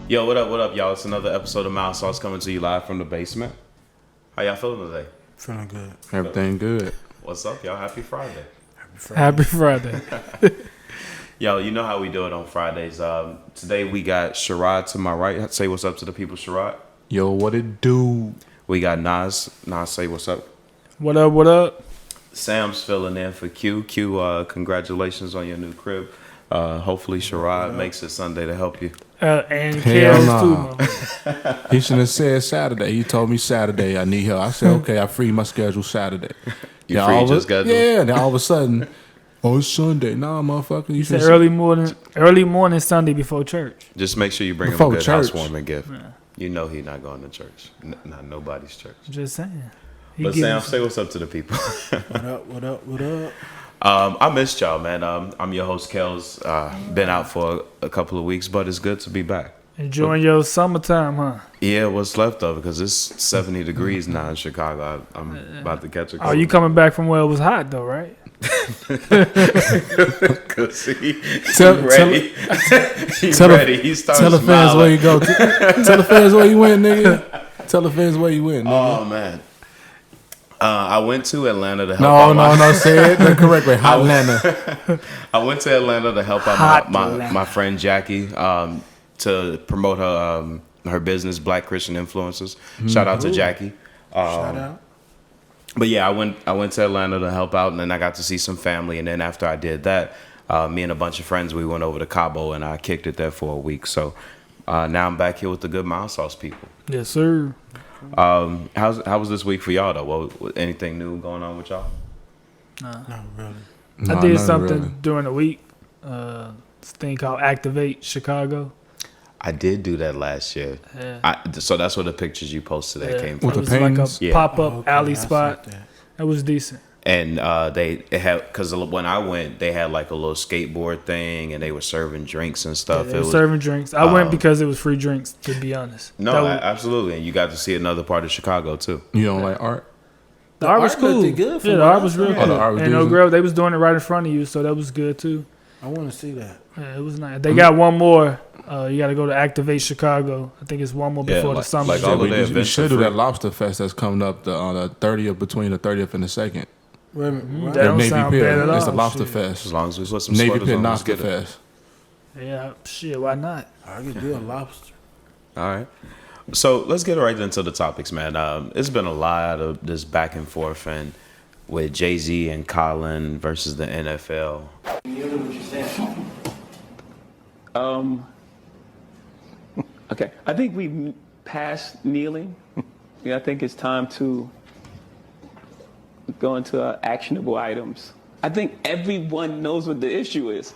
Yo, what up, y'all? It's another episode of Mouse Sauce coming to you live from the basement. How y'all feeling today? Feeling good. Everything good. What's up, y'all? Happy Friday. Happy Friday. Yo, you know how we do it on Fridays. Today we got Sherrod to my right. Say what's up to the people, Sherrod. Yo, what it do? We got Nas. Nas, say what's up. What up, what up? Sam's filling in for Q. Q, congratulations on your new crib. Hopefully Sherrod makes it Sunday to help you. And Hell Kels nah. too, man. He shouldn't have said Saturday. He told me Saturday I need help. I said, okay, I free my schedule Saturday. You free your schedule? Yeah, then all of a sudden, it's Sunday. Nah, motherfucker. You Said should early morning Sunday before church. Just make sure you bring him Before a good church. housewarming gift. Yeah. You know he's not going to church. Not nobody's church. Just saying. But Sam, say what's up to the people. What up, what up, what up? I missed y'all, man. I'm your host, Kels. Been out for a couple of weeks, but it's good to be back. Enjoying your summertime, huh? Yeah, what's left of it, because it's 70 degrees now in Chicago. I'm about to catch a cold. Oh, you coming back from where it was hot, though, right? Cause he's Tell- ready. He's ready. He's starting Tell to the fans smile. where you go. Tell the fans where you went, nigga. Tell the fans where you went, nigga. Oh, man. I went to Atlanta to help No, say it the correct way. Atlanta. I went to Atlanta to help out Hot my Atlanta. friend Jackie to promote her business, Black Christian Influencers. Shout out to Jackie. Shout out. But yeah, I went to Atlanta to help out, and then I got to see some family. And then after I did that, me and a bunch of friends, we went over to Cabo, and I kicked it there for a week. So now I'm back here with the good mild sauce people. Yes, sir. How was this week for y'all though? Anything new going on with y'all? Nah. Not really. I did something during the week. This thing called Activate Chicago. I did do that last year. Yeah. So that's where the pictures you posted that came from. With It the was like paintings? a Yeah. pop-up alley spot. It was decent. And it had, because when I went, they had like a little skateboard thing, and they were serving drinks and stuff. They were serving drinks. I went because it was free drinks, to be honest. No, absolutely, and you got to see another part of Chicago too. You don't like art? The art was cool. looked good from Yeah, the what art I was saw. real Oh, cool. the art was And no decent. girl, they was doing it right in front of you, so that was good too. I want to see that. Yeah, it was nice. They got one more. You got to go to Activate Chicago. I think it's one more before the summer. like all of we, their we events should are do free. that lobster fest that's coming up on the 30th, between the 30th and the 2nd. Wait a minute. what? That don't Navy sound Pier. bad at all. It's the lobster Shit. As fest. long as we put some Navy sweaters Pier on, let's lobster get it. fest. Yeah, shit, why not? I could do a lobster. All right. So let's get right into the topics, man. It's been a lot of this back and forth, and with Jay-Z and Colin versus the NFL. Okay, I think we've passed kneeling. Yeah, I think it's time to go into actionable items. I think everyone knows what the issue is,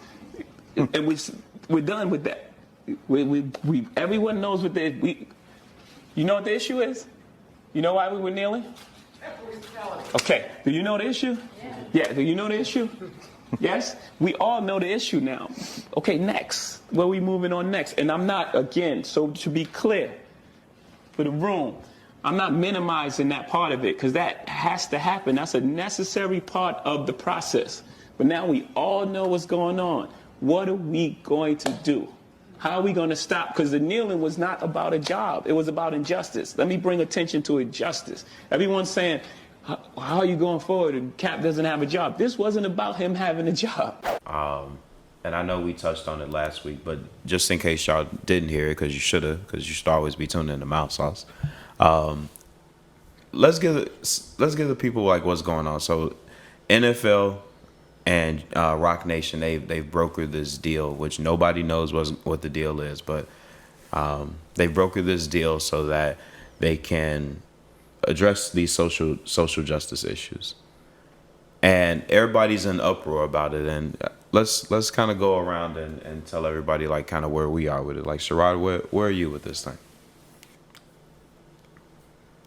and we're done with that. Everyone knows what you know what the issue is? You know why we were kneeling? Okay, do you know the issue? Yeah, do you know the issue? Yes? We all know the issue now. Okay, next. Where are we moving on next? And I'm not, again, so to be clear for the room, I'm not minimizing that part of it, because that has to happen. That's a necessary part of the process. But now we all know what's going on. What are we going to do? How are we going to stop? Because the kneeling was not about a job. It was about injustice. Let me bring attention to injustice. Everyone's saying, how are you going forward? And Cap doesn't have a job. This wasn't about him having a job. And I know we touched on it last week, but just in case y'all didn't hear it, because you should have, because you should always be tuning in to Mouth Sauce. Let's give the people like what's going on. So NFL and Rock Nation, they've brokered this deal, which nobody knows what the deal is, but they've brokered this deal so that they can address these social justice issues. And everybody's in uproar about it. And let's kind of go around and tell everybody like kind of where we are with it. Like, Sherrod, where are you with this thing?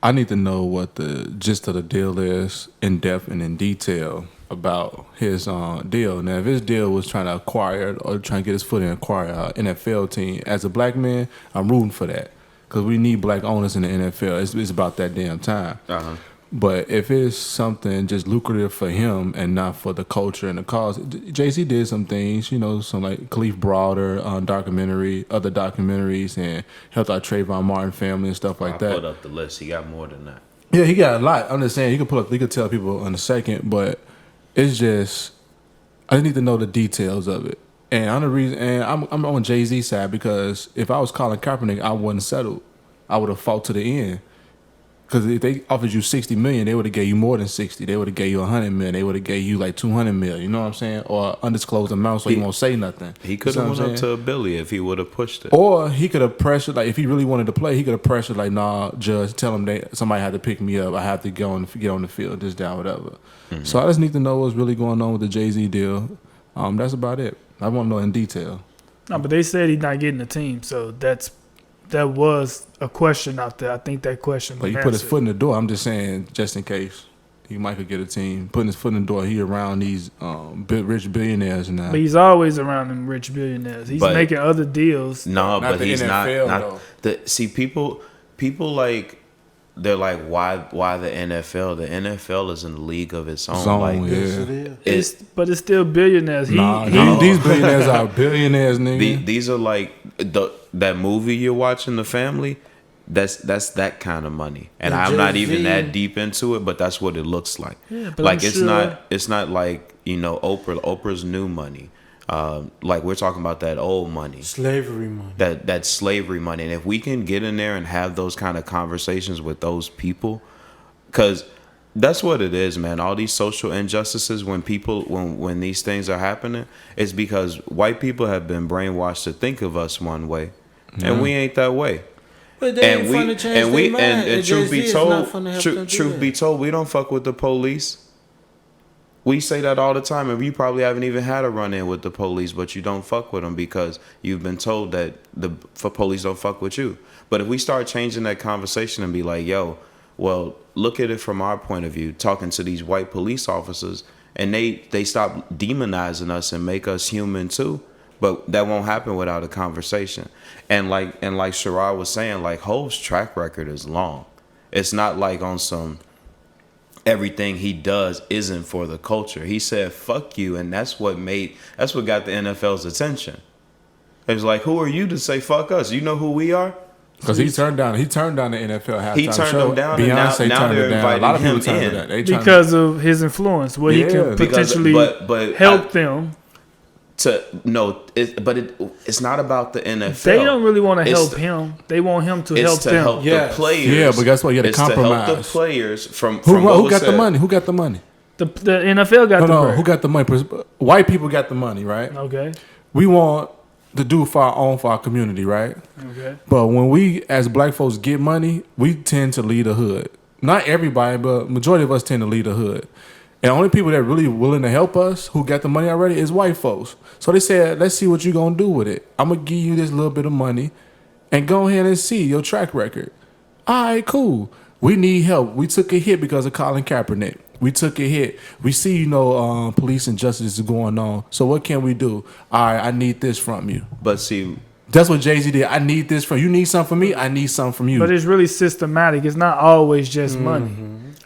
I need to know what the gist of the deal is in depth and in detail about his deal. Now, if his deal was trying to acquire or trying to get his foot in and acquire an NFL team, as a black man, I'm rooting for that, because we need black owners in the NFL. It's about that damn time. Uh-huh. But if it's something just lucrative for him and not for the culture and the cause, Jay-Z did some things, some like Khalif Browder documentary, other documentaries, and helped out Trayvon Martin family and stuff like I that. put up the list. He got more than that. Yeah, he got a lot. I'm just saying, you could tell people in a second, but it's just, I just need to know the details of it. And I'm on Jay-Z's side because if I was Colin Kaepernick, I wouldn't settle. I would have fought to the end. Because if they offered you $60 million, they would have gave you more than 60. They would have gave you $100 million. They would have gave you like $200 million. You know what I'm saying? Or undisclosed amount, so he won't say nothing. He could have went up to $1 billion if he would have pushed it. Or he could have pressured, like if he really wanted to play, he could have pressured, like, nah, judge, tell him somebody had to pick me up. I have to get on the field, just down, whatever. Mm-hmm. So I just need to know what's really going on with the Jay-Z deal. That's about it. I want to know in detail. No, but they said he's not getting the team, so that was a question out there. I think that question. But he put his foot in the door. I'm just saying, just in case he might could get a team. Putting his foot in the door. He around these rich billionaires now. But he's always around them rich billionaires. He's making other deals. No, but he's NFL, not. See, people like. They're like, why the NFL? The NFL is in a league of its own. Like, but it's still billionaires. These billionaires are billionaires, nigga. These are like that movie you're watching, The Family. That's that kind of money, and I'm not even that deep into it, but that's what it looks like. Yeah, but like it's not like Oprah's new money. Like we're talking about that old money, slavery money, that slavery money, and if we can get in there and have those kind of conversations with those people, because that's what it is, man. All these social injustices, when these things are happening, it's because white people have been brainwashed to think of us one way, and we ain't that way. But they ain't fun to change their mind. And truth be told, we don't fuck with the police. We say that all the time, and you probably haven't even had a run-in with the police, but you don't fuck with them because you've been told that the police don't fuck with you. But if we start changing that conversation and be like, yo, well, look at it from our point of view, talking to these white police officers, and they stop demonizing us and make us human too. But that won't happen without a conversation. And like Sherrod was saying, like Hov's track record is long. It's not like on some everything he does isn't for the culture. He said, fuck you, and that's what got the NFL's attention. It was like, who are you to say fuck us? You know who we are? Because he turned down the NFL halftime He turned show. them down, Beyonce and now they're inviting a lot of him people in. that. Because of his influence, where he can potentially help them. It's not about the NFL. They don't really want to help him. They want him to help them. Help the players. Yeah, but guess what? You had to compromise. To help the players from who got the money? Who got the money? The NFL got the money. Who got the money? White people got the money, right? Okay. We want to do for our community, right? Okay. But when we as black folks get money, we tend to lead the hood. Not everybody, but majority of us tend to lead the hood. And the only people that are really willing to help us, who got the money already, is white folks. So they said, let's see what you're going to do with it. I'm going to give you this little bit of money and go ahead and see your track record. All right, cool. We need help. We took a hit because of Colin Kaepernick. We took a hit. We see, police injustice is going on. So what can we do? All right, I need this from you. But see, that's what Jay-Z did. I need this from you. Need something from me? I need something from you. But it's really systematic. It's not always just money.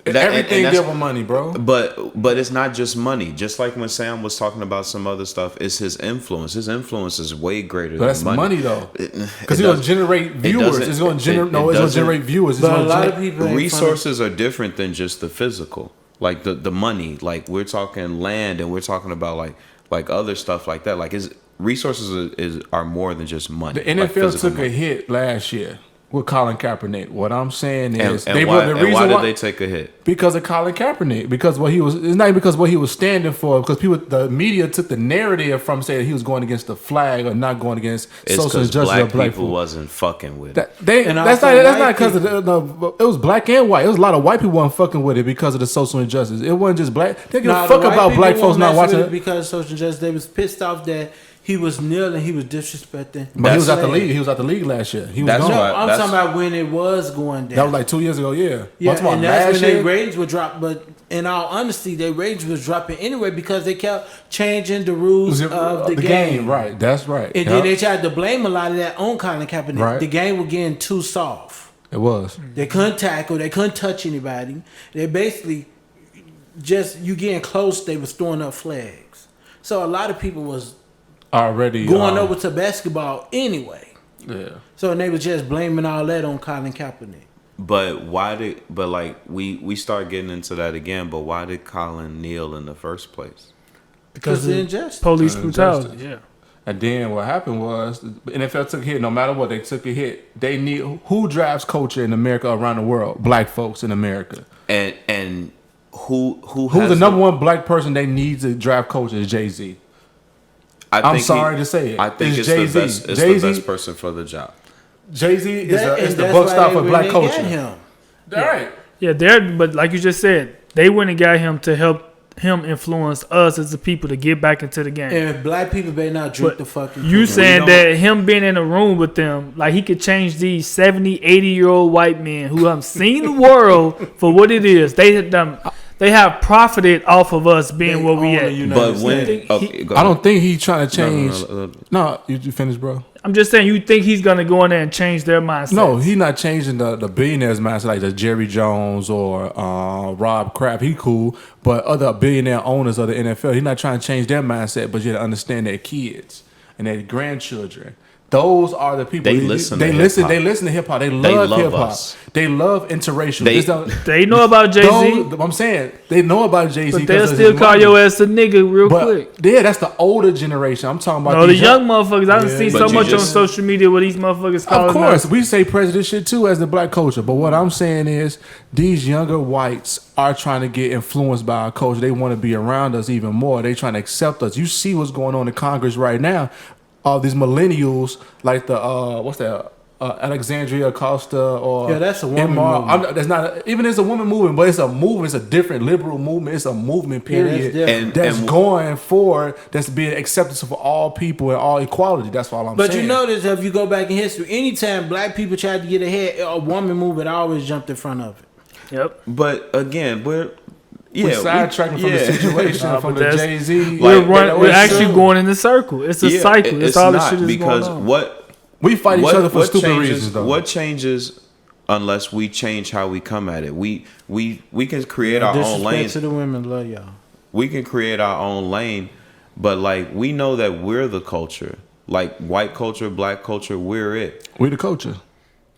Everything deal with money, bro. But it's not just money. Just like when Sam was talking about some other stuff, it's his influence. His influence is way greater than that's money. Though. Because it's going to generate viewers. It's going to generate viewers. But a lot of people resources are different than just the physical. Like the money. Like we're talking land, and we're talking about like other stuff like that. Like resources are more than just money. The NFL took a hit last year with Colin Kaepernick. What I'm saying is, why did they take a hit? Because of Colin Kaepernick. Because it's not even because what he was standing for. Because the media took the narrative from saying he was going against the flag or not going against social injustice of black people. Wasn't fucking with it. That's not because of it was black and white. It was a lot of white people weren't fucking with it because of the social injustice. It wasn't just black. They give a fuck about black folks not watching it because of social injustice. They was pissed off that he was kneeling, he was disrespecting. But he was out the league. He was out the league last year. He was gone. I'm talking about when it was going down. That was like 2 years ago, yeah. Yeah, and that's when their ratings would drop. But in all honesty, their ratings was dropping anyway because they kept changing the rules of the game. Right, that's right. And then they tried to blame a lot of that on Colin Kaepernick. Right. The game was getting too soft. It was. They couldn't tackle. They couldn't touch anybody. They basically just you getting close. They was throwing up flags. So a lot of people was Already going over to basketball anyway. Yeah. So they was just blaming all that on Colin Kaepernick. But we start getting into that again. But why did Colin kneel in the first place? Because of of injustice. police Injustice. brutality. Yeah. And then what happened was the NFL took a hit. No matter what, they took a hit. They need who drives culture in America around the world? Black folks in America. And who's Who's the number one black person they need to drive culture is Jay-Z. I'm sorry to say it. I think it's Jay-Z. the best. It's Jay-Z, the best person for the job. Jay-Z is the that's buck why stop for they black went and got culture. him. All right. Yeah, but like you just said, they went and got him to help him influence us as the people to get back into the game. And black people better not drink But the fucking. you Kool-Aid. saying that him being in a room with them, like he could change these 70, 80-year-old white men who have seen the world for what it is. They have profited off of us being They where we own at. the United But when States. okay, go I don't ahead. think he's trying to change. No. No, you finished, bro. I'm just saying, you think he's gonna go in there and change their mindset? No, he's not changing the billionaires' mindset like the Jerry Jones or Rob Kraft. He cool, but other billionaire owners of the NFL, he's not trying to change their mindset, but you gotta understand their kids and their grandchildren. Those are the people. They listen They to listen. hip-hop. They listen to hip hop. They love love hip hop. us. They love interracial. They- They know about Jay-Z, I'm saying they know about Jay-Z, but they'll because of still his call money. your ass a nigga real But quick. yeah, that's the older generation. I'm talking about No, the these young motherfuckers. I done Yeah. seen But so you much on just- social media where these motherfuckers calling Of course, us. we say president shit too as the black culture. But what I'm saying is these younger whites are trying to get influenced by our culture. They want to be around us even more. They trying to accept us. You see what's going on in Congress right now. All these millennials, like the what's that? Alexandria Costa or Yeah, that's a woman Emma. movement. That's not even it's a woman movement, but it's a movement. It's a different liberal movement. It's a movement Yeah, that's period different. that's And- going forward. That's being acceptance for all people and all equality. That's all I'm But saying. you notice if you go back in history, anytime black people tried to get ahead, a woman movement always jumped in front of it. Yep. But again, we're sidetracking from the situation Nah, from but the that's- Jay Z. Like, We're actually going in a circle. It's a cycle. That's It's all not this shit is because going on. We fight each other for stupid changes, reasons, though. What changes unless we change how we come at it? We can create our own Disrespect lane. to the women, love y'all. We can create our own lane, but like we know that we're the culture. Like white culture, black culture, we're it. We the culture.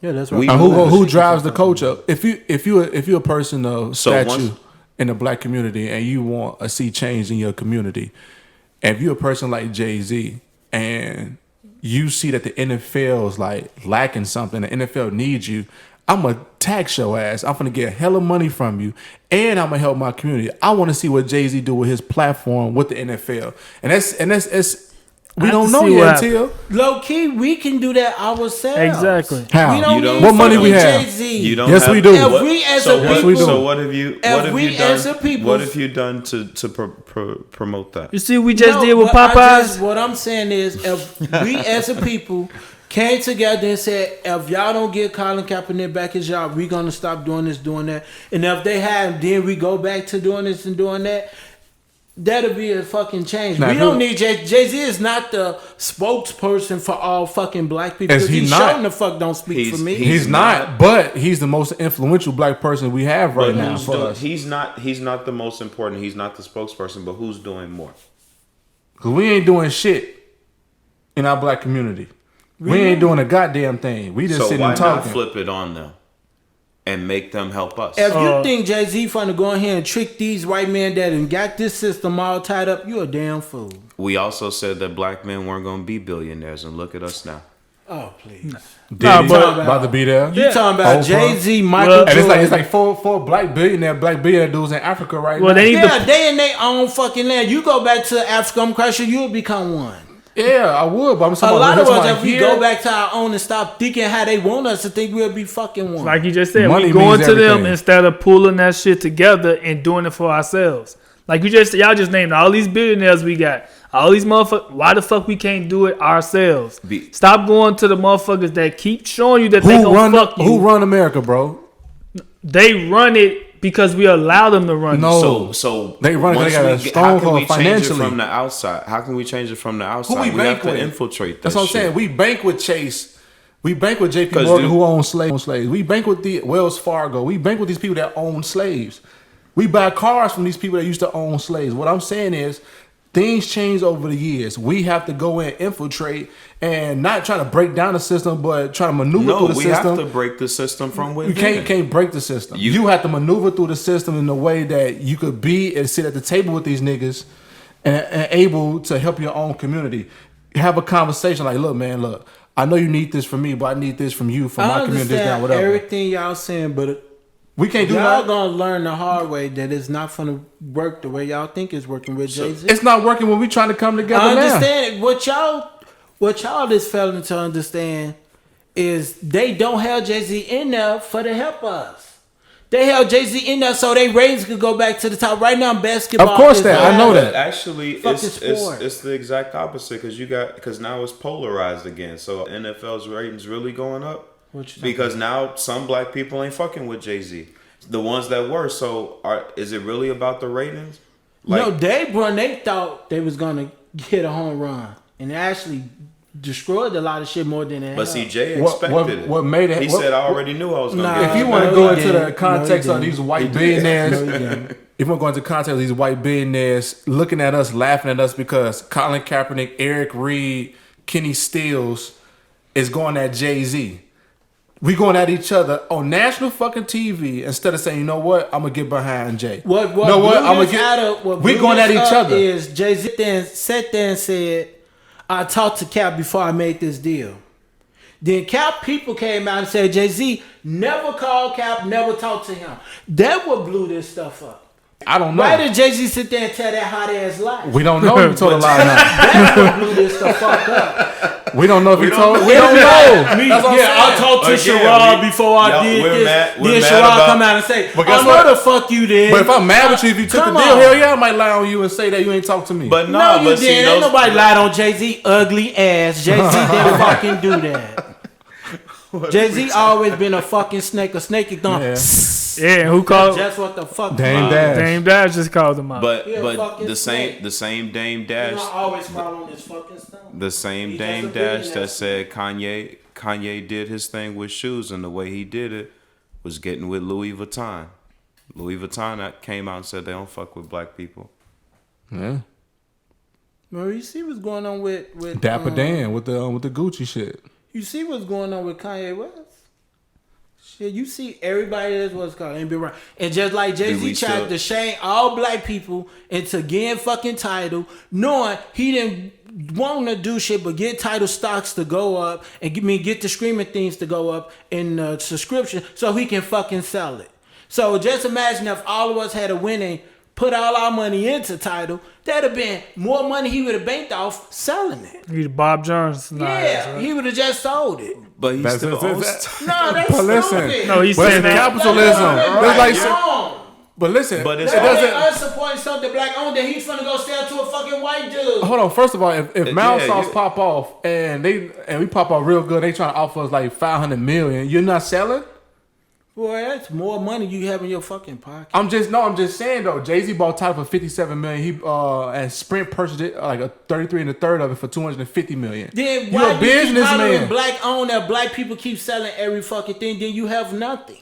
Yeah, that's We right. move. Who drives the culture? If you're a person of So stature once- in the black community and you want to see change in your community, and if you're a person like Jay-Z and you see that the NFL is like lacking something, the NFL needs you, I'm gonna tax your ass. I'm gonna get hella money from you, and I'm gonna help my community. I want to see what Jay-Z do with his platform with the NFL, and that's we I have don't to know see yet what until Low key, we can do that ourselves. Exactly. how We don't You don't- need What money we fucking have? Jay-Z. You don't. Yes, have, we do. If What, we as so a what, people- so what have you? if What have we you done? as a people- What have you done to promote that? You see what we just No, did with but Popeyes? what I'm saying is, if we as a people came together and said, if y'all don't get Colin Kaepernick back his job, we gonna stop doing this, doing that. And if they have, then we go back to doing this and doing that. That'll be a fucking change. Now, we who- don't need Jay-Z is not the spokesperson for all fucking black people. Is 'cause he he not? showing the fuck don't speak for me. He's not, but he's the most influential black person we have right But now who's for doing, us. he's not the most important. He's not the spokesperson. But who's doing more? Cause we ain't doing shit in our black community. We ain't doing a goddamn thing. We just So sitting why and not talking. flip it on them and make them help us? If you think Jay-Z finna go in here and trick these white men that and got this system all tied up, you a damn fool. We also said that black men weren't going to be billionaires, and look at us now. Oh, please. Diddy but- about to be there. You talking about Oprah. Jay-Z, Michael Well- And Jordan. it's like four black billionaire dudes in Africa right Well, now. they need Yeah, to. they in their own fucking land. You go back to Africa, I'm quite sure you'll become one. Yeah, I would, but I'm A talking lot about of us, this if we here. go back to our own and stop thinking how they want us to think, we'll be fucking one. Like you just said, Money we going means to them everything. instead of pulling that shit together and doing it for ourselves. Like y'all just named all these billionaires we got. All these motherfuckers. Why the fuck we can't do it ourselves? Stop going to the motherfuckers that keep showing you that they gonna fuck you. Who run America, bro? They run it because we allow them to run No. it. So They run it, once they got a we get- strong how can hold we change it financially. from the outside? How can we change it from the outside? Who we have bank to with? infiltrate. That's that what I'm shit. saying. We bank with Chase. We bank with J.P. 'Cause Morgan, dude- who owns slaves. We bank with the Wells Fargo. We bank with these people that own slaves. We buy cars from these people that used to own slaves. What I'm saying is, things change over the years. We have to go in, infiltrate, and not try to break down the system, but try to maneuver No, through the we system. have to break the system from You within. can't break the system. You- You have to maneuver through the system in a way that you could be and sit at the table with these niggas and able to help your own community. Have a conversation like, look, man, look, I know you need this from me, but I need this from you, from I my community, this, that, understand whatever. everything y'all saying, but We can't do y'all that. gonna learn the hard way that it's not gonna work the way y'all think it's working with Jay-Z. It's not working when we trying to come together I now. understand it. What y'all is failing to understand is they don't have Jay-Z in there for to help us. They have Jay-Z in there so they ratings could go back to the top. Right now, basketball. Of course is that. I the- know But that. actually, Fucking it's sport. the exact opposite because now it's polarized again. So NFL's ratings really going up What you talking because now some black people ain't fucking with Jay-Z. The ones that were. So is it really about the ratings? No, they thought they was gonna hit a home run and they actually destroyed a lot of shit more than they But have. see, Jay What- expected what- it. what made it- He what- said, "I already knew I was gonna Nah, get." If you it." want to No, go he into the didn't. context No, of he these didn't. white billionaires, No, he didn't. if you want to go into the context of these white billionaires looking at us, laughing at us because Colin Kaepernick, Eric Reed, Kenny Stills is going at Jay-Z. We going at each other on national fucking TV instead of saying, you know what, I'm gonna get behind Jay. What you know what, blew I'm gonna this get. out of- what We blew going at this each up other. Is Jay-Z then sat there and said, I talked to Cap before I made this deal. Then Cap people came out and said Jay-Z never called Cap, never talked to him. That what blew this stuff up. I don't know. Why did Jay-Z sit there and tell that hot ass lie? We don't know if he told a lie or not. That's what blew this the fuck up. We don't know if he told. know. We don't know. Me, That's what I'm yeah, I saying. talked to Again, Sherrod we- before I y'all- did we're this. mad- we're Then mad Sherrod about- come out and say, But guess I what? know the fuck you did. But if I'm mad with you, if you took the Come deal, on. hell yeah, I might lie on you and say that you ain't talk to me. But No, you but see, didn't. Ain't those- nobody lied on Jay-Z ugly ass. Jay-Z didn't fucking do that. Jay-Z always been a fucking snake. A snake is done. Yeah. Yeah, who called Just what the fuck. Dame Dash. Dame Dash just called him out. But He a but fucking the snake. same Dame You Dash, don't always fall on this fucking stuff. the same He Dame just a Dash billionaire. that said Kanye did his thing with shoes, and the way he did it was getting with Louis Vuitton. Louis Vuitton that came out and said they don't fuck with black people. Yeah. Well, you see what's going on with Dapper Dan with the Gucci shit. You see what's going on with Kanye West? Shit, you see everybody that's what's called ain't been right. And just like Do Jay-Z we tried still- to shame all black people into getting fucking title, knowing he didn't want to do shit but get title stocks to go up and get the streaming things to go up in the subscription so he can fucking sell it. So just imagine if all of us had a winning, put all our money into title, that'd have been more money he would have banked off selling it. He's Bob Jones. Yeah, he would have just sold it. But he That's- still that's- owns. No, that's But listen, stupid. No, he's But saying it's that. capitalism. That's like, wrong. but listen, But it it's- That doesn't. us supporting something black owned that he's finna go sell to a fucking white dude. Hold on. First of all, if Mount yeah, Sauce yeah. pop off and we pop off real good, they trying to offer us like 500 million. You're not selling. Boy, that's more money you have in your fucking pocket. I'm just saying though. Jay-Z bought title for 57 million. He and Sprint purchased it like a 33 and a third of it for 250 million. Then You're why a do you keep hollering businessman. black owned that black people keep selling every fucking thing? Then you have nothing.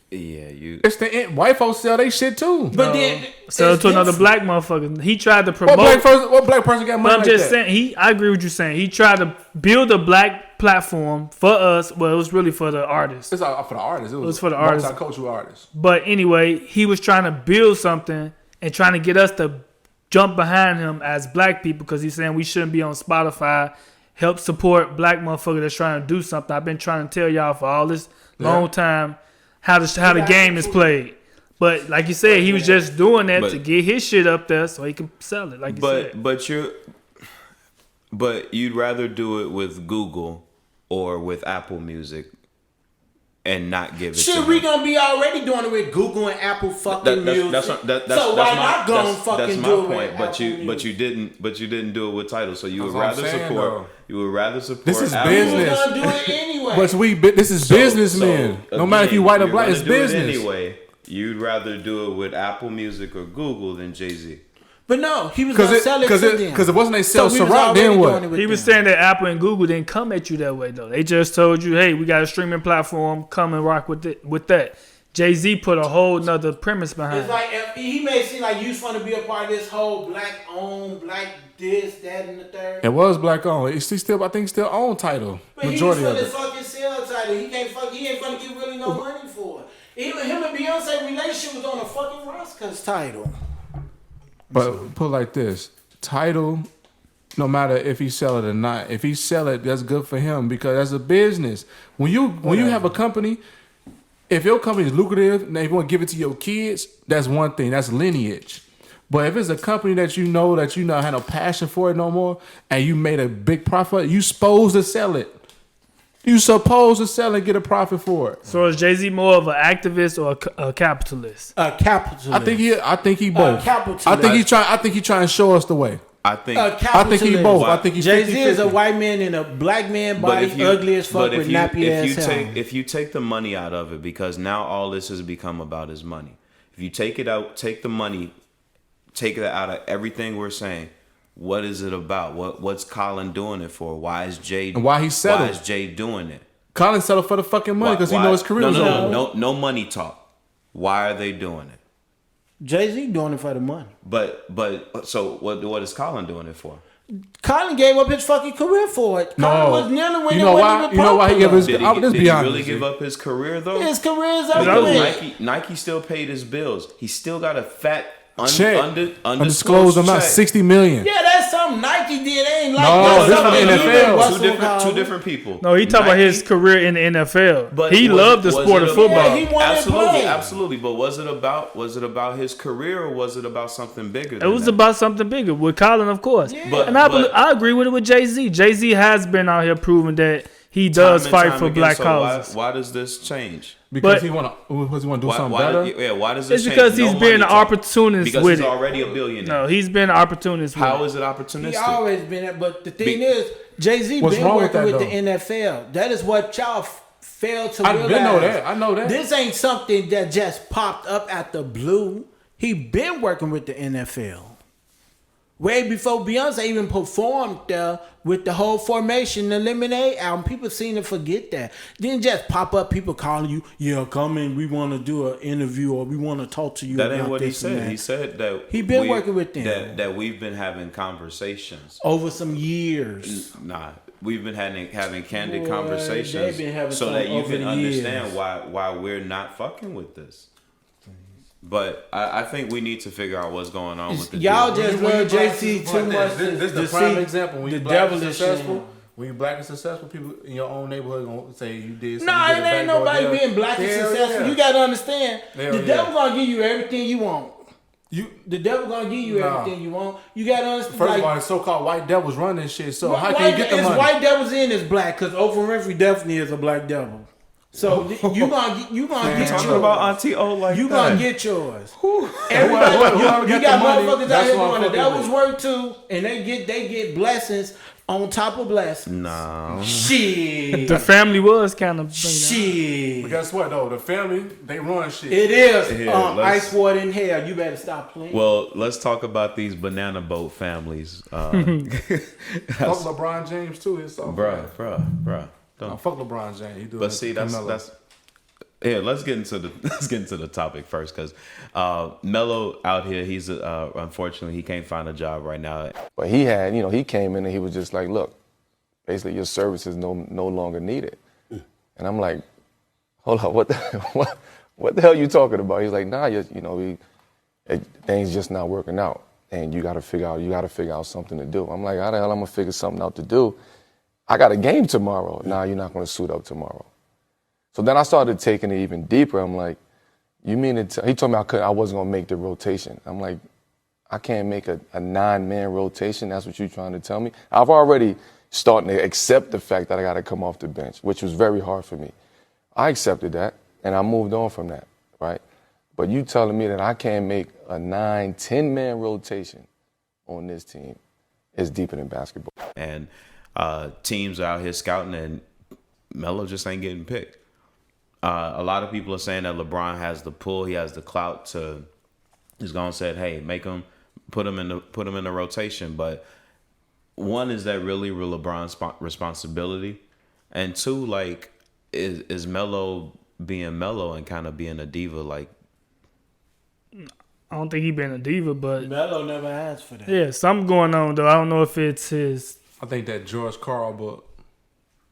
Yeah, you. It's the end. White folks sell they shit too. But then Sell it's to another different. black motherfucker. He tried to What promote. black person got money But I'm like just that? saying, I agree with you saying. He tried to build a black platform for us. Well, it was really for the artists. It's all for the artists. It was for the artists. Multicultural artists. But anyway, he was trying to build something and trying to get us to jump behind him as black people because he's saying we shouldn't be on Spotify. Help support black motherfucker that's trying to do something. I've been trying to tell y'all for all this long time how the game is played. But like you said, he was just doing that to get his shit up there so he can sell it. Like you said. But you'd rather do it with Google or with Apple Music and not give it. Shit, to we him. gonna be already doing it with Google and Apple fucking music. So why not go and fucking that's my do it point. with But Apple you didn't do it with title. So you would That's what I'm rather saying, support. though. You would rather support. This is Apple. business. We're gonna do it anyway. But this is businessmen. No matter if you white or black, it's business. Anyway, you'd rather do it with Apple Music or Google than Jay-Z. But no, he was gonna sell it to them. Because it wasn't they sell we was Ciroc, already then doing what? it with He was them. saying that Apple and Google didn't come at you that way though. They just told you, hey, we got a streaming platform, come and rock with it. With that, Jay-Z put a whole nother premise behind It's it. like if he made it seem like you just want to be a part of this whole black owned, black this, that, and the third. It was black owned. I think he still own title. But Majority he of just it. for his fucking sales title. He ain't gonna get really no money for it. Even him and Beyonce relationship was on a fucking Roscoe's title. But put it like this: title, no matter if he sell it or not, if he sell it, that's good for him because that's a business. When you have a company, if your company is lucrative and if you want to give it to your kids, that's one thing. That's lineage. But if it's a company that you know have no passion for it no more, and you made a big profit, you supposed to sell it. You supposed to sell and get a profit for it. So is Jay-Z more of an activist or a capitalist? A capitalist. I think he both. capitalist. I think he trying to show us the way. I think. A capitalist. he both. I think he Jay-Z is a 50-50. white man in a black man body, ugly as fuck with nappy ass hair. if you take the money out of it, because now all this has become about his money. If you take it out, take the money, take it out of everything we're saying. What is it about? What's Colin doing it for? Why is Jay? And why he settled. Why is Jay doing it? Colin settled for the fucking money because he know his career was over. No money talk. Why are they doing it? Jay-Z doing it for the money. But so what is Colin doing it for? Colin gave up his fucking career for it. No. Colin was kneeling when You it know wasn't why? even You know why he gave popular. his- Did let's he be honest really with give you. up his career though? His career is Because over with. Nike still paid his bills. He still got a fat Check. undisclosed amount, check. $60 million. Yeah, that's something Nike did. Ain't like No, that's this something from the he did. NFL. Russell Two different people. No, he talking about Nike- his career in the NFL. But He was loved the it- was sport it of a- football. Yeah, he wanted to play. Absolutely. But was it about his career or was it about something bigger? It was about something bigger with Colin, of course. But- And I agree with it with Jay-Z. Jay-Z has been out here proving that he does fight for black causes. Why does this change? Because But- he want to do something Why better. does this It's change? because No he's money been an talk. opportunist Because with he's it. already a billionaire. No, he's been an opportunist with How it. is it opportunistic? He always been that. But the thing Be- is, Jay-Z What's been wrong with working that, with the though? NFL. That is what y'all failed to I realize. know that. This ain't something that just popped up at the blue. He been working with the NFL. Way before Beyonce even performed there with the whole Formation, the Lemonade album. People seem to forget that. Didn't just pop up people calling you, yeah, come in, we want to do an interview or we want to talk to you That about ain't what he this and said. that. He said that He been working with them. That we've been having conversations. Over some years. Nah, we've been having candid Boy, conversations, they been having so some that you over can the understand years. why we're not fucking with this. But I think we need to figure out what's going on with the Y'all deal. just love Jay-Z too much. This is the to prime see example. When the you black and devilish successful, in- when you black and successful, people in your own neighborhood gonna say you did. something, Nah, you it did a ain't backdoor nobody deal. being black and Hell successful. yeah. You gotta understand. Hell The yeah. devil gonna give you everything you want. You The devil gonna give you Nah. everything you want. You gotta understand. first like, of all, the so-called white devils run this shit. So how white, can you get the it's money? white devils in is black because Oprah Winfrey definitely is a black devil. So you gonna get Talking yours. about Auntie O like You that. gonna get yours. Whoever Everybody, you get got the money, motherfuckers out that's here what I'm doing the fucking devil's with. work too, and they get blessings on top of blessings. No. Shit. The family was kind of Shit. But guess what though? The family they run shit. It is Yeah, let's- ice water in hell. You better stop playing. Well, let's talk about these banana boat families. Fuck LeBron James too. It's so bruh. No, fuck LeBron James. He do But it see, to Carmelo. that's yeah. Let's get into the topic first, because Melo out here, he's unfortunately he can't find a job right now. But he had, he came in and he was just like, look, basically your service is no longer needed. And I'm like, hold on, what the hell are you talking about? He's like, nah, things just not working out, and you got to figure out something to do. I'm like, how the hell I'm gonna figure something out to do? I got a game tomorrow. Nah, you're not gonna suit up tomorrow. So then I started taking it even deeper. I'm like, you mean it? He told me I wasn't gonna make the rotation. I'm like, I can't make a 9-man rotation. That's what you're trying to tell me? I've already starting to accept the fact that I got to come off the bench, which was very hard for me. I accepted that, and I moved on from that, right? But you telling me that I can't make a 9, 10-man rotation on this team is deeper than basketball. And teams are out here scouting, and Melo just ain't getting picked. A lot of people are saying that LeBron has the pull, he has the clout to. He's gonna say, hey, make him put him in the rotation. But one, is that really LeBron's responsibility? And two, like, is Melo being Melo and kind of being a diva? Like, I don't think he been a diva, but Melo never asked for that. yeah, something going on though. I don't know if it's his I think that George Karl book.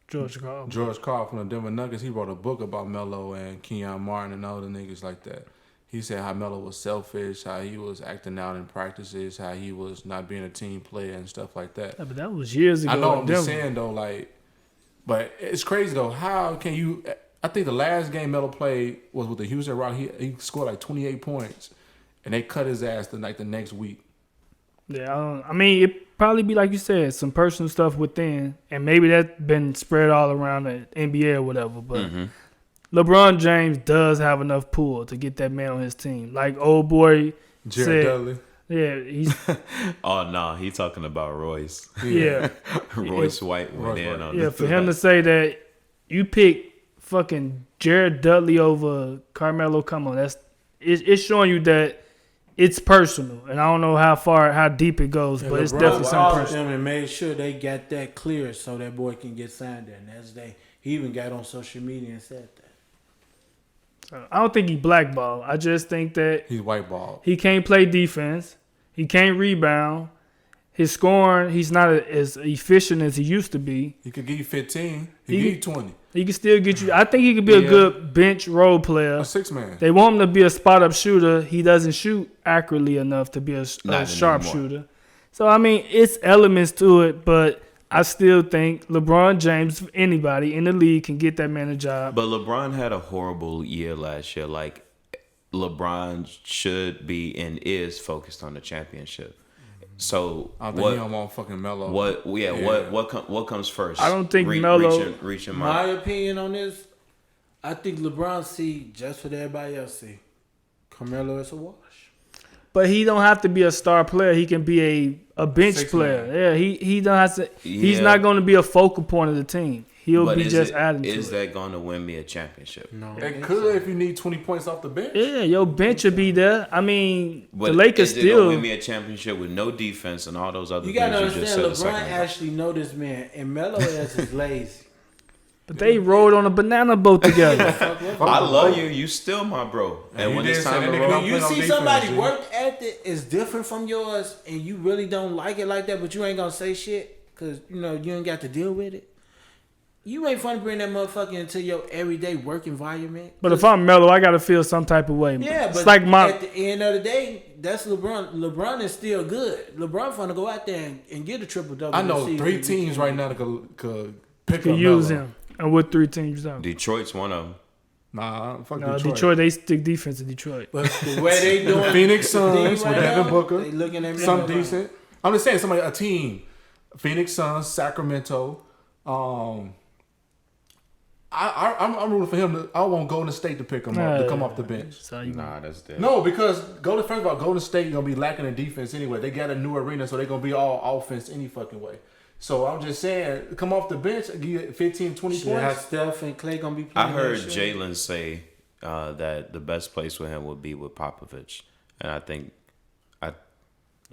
George Karl. George Karl from the Denver Nuggets, he wrote a book about Melo and Kenyon Martin and all the niggas like that. He said how Melo was selfish, how he was acting out in practices, how he was not being a team player and stuff like that. Yeah, but that was years ago. I know in I'm just Denver. saying though, like, but it's crazy though. How can you? I think the last game Melo played was with the Houston Rock. He scored like 28 points, and they cut his ass the next week. Yeah, I mean, it probably be like you said, some personal stuff within, and maybe that's been spread all around the NBA or whatever. But LeBron James does have enough pull to get that man on his team. Like old boy Jared said, Dudley. yeah, he's oh no, he talking about Royce. yeah, Royce White went Royce in White. on yeah. the For him to say that you pick fucking Jared Dudley over Carmelo, come on, it's showing you that it's personal, and I don't know how deep it goes, but it's definitely something personal. Them and made sure they got that clear so that boy can get signed there. And he even got on social media and said that. So, I don't think he blackballed. I just think that He's white ball. he can't play defense. He can't rebound. His scoring, he's not as efficient as he used to be. He could give you 15. He He give you could- 20. He can still get you. I think he could be a Yeah. good bench role player. A 6-man. They want him to be a spot up shooter. He doesn't shoot accurately enough to be a Not sharp anymore. shooter. So I mean, it's elements to it, but I still think LeBron James, anybody in the league, can get that man a job. But LeBron had a horrible year last year. Like, LeBron should be and is focused on the championship. So I don't think he don't want fucking Melo. what comes first? I don't think Melo- reaching My my opinion on this, I think LeBron see just what everybody else see. Carmelo is a wash. But he don't have to be a star player. He can be a bench 6 player. man. Yeah, he don't have to. He's Yeah. not going to be a focal point of the team. He'll but be is just it- adding to Is it. that going to win me a championship? No, It could if you need 20 points off the bench. Yeah, your bench will be there. I mean, But the Lakers is it gonna still. win me a championship with no defense and all those other You things gotta you just understand, said a LeBron second ago? actually know this man, and Melo is lazy. But they rode on a banana boat together. I love you. You still my bro. And you when did it's say time that to nigga roll, don't When you play no see defense, somebody G. work ethic is different from yours, and you really don't like it like that, but you ain't gonna say shit because you ain't got to deal with it. You ain't fun to bring that motherfucker into your everyday work environment. But if I'm Melo, I got to feel some type of way. Yeah, but it's like at the end of the day, that's LeBron. LeBron is still good. LeBron finna go out there and get a triple double. I know 3 teams right now that could pick could up use Melo. him. And what 3 teams out? Detroit's one of them. Nah, fuck No, Detroit. Detroit, they stick defense in Detroit. But the way they doing Phoenix the thing Suns with Devin now, Booker. they looking at Some Melo. decent. I'm just saying, a team. Phoenix Suns, Sacramento. I'm rooting for him. I want Golden State to pick him up to come off the bench. So you Nah, that's dead. No, because first of all, Golden State gonna be lacking in defense anyway. They got a new arena, so they're gonna be all offense any fucking way. So I'm just saying, come off the bench, give you 15, 20 Shit, how points. Steph and Clay gonna be I playing. heard that shit. Jalen say that the best place for him would be with Popovich, and I think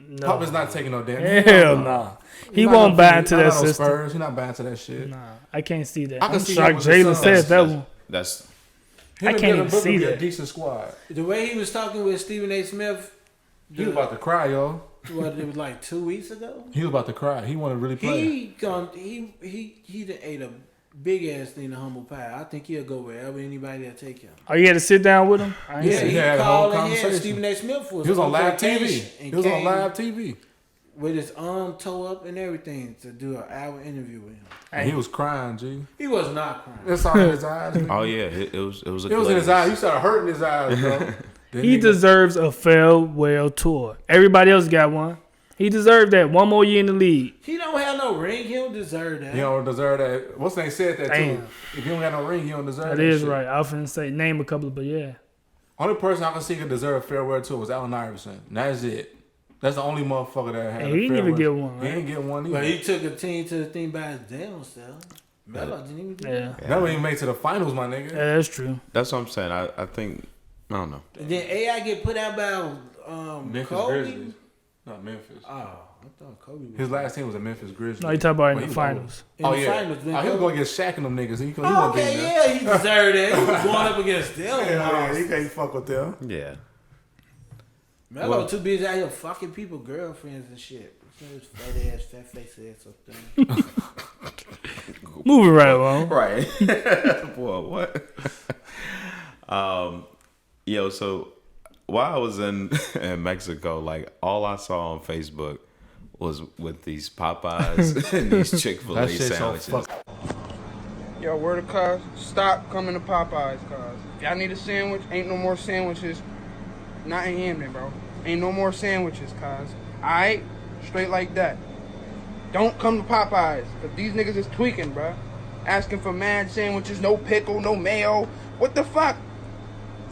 no. Papa's not taking no damn. Hell no. He won't buy into that system. Spurs. He's not buying into that shit. Nah, I can't see that. I can I'm see shocked him with the Jalen Suns. said that one. that's Him I and can't Devin even Booker see be a that. decent squad. The way he was talking with Stephen A. Smith, He was about to cry, yo. what it was like 2 weeks ago. He was about to cry. He wanted to really play. He done ate a big ass thing to humble pie. I think he'll go wherever anybody will take him. Oh, you had to sit down with him? I ain't Yeah, see he He had a whole called and had conversation. Stephen A. Smith for He was on live TV. vacation and He was on came live TV. with his arm toe up and everything to do an hour interview with him. And he was crying, G. He was not crying. It's all in his eyes. It oh yeah, it was a was in his glaze. eyes. He started hurting his eyes, bro. That He nigga- deserves a farewell tour. Everybody else got one. He deserved that. One more year in the league. He don't have no ring. He don't deserve that. He don't deserve that. What's name said that Damn. too? If you don't got no ring, you don't deserve that. That is shit. right. I was finna say, name a couple, but yeah. Only person I can see could deserve a farewell to was Allen Iverson. And that's it. That's the only motherfucker that had. And a he didn't even farewell. get one, He right? didn't get one either. But he took a team to the thing by his damn self. Melo didn't even do Yeah. that. That wouldn't even make it to the finals, my nigga. Yeah, that's true. That's what I'm saying. I think I don't know. And then AI get put out by Memphis Kobe. Grizzlies. Not Memphis. Oh, I thought Kobe was. His last team was the Memphis Grizzlies. No, you talking about in But the he finals. In the finals, he was going against Shaq and them niggas. He Oh, wasn't being okay, there. yeah, he deserved it. He was going up against them. Yeah, he can't fuck with them. Yeah. Melo too busy out here fucking people, girlfriends and shit. His fat face ass up there. Moving right along. Right. Boy, what? So while I was in Mexico, like all I saw on Facebook was with these Popeyes and these Chick-fil-A That shit's so sandwiches. Yo, word of cuz, stop coming to Popeyes, cuz. If y'all need a sandwich, ain't no more sandwiches. Not in Hamden, bro. Ain't no more sandwiches, cuz. Alright? Straight like that. Don't come to Popeyes, cause these niggas is tweaking, bro. Asking for mad sandwiches, no pickle, no mayo. What the fuck?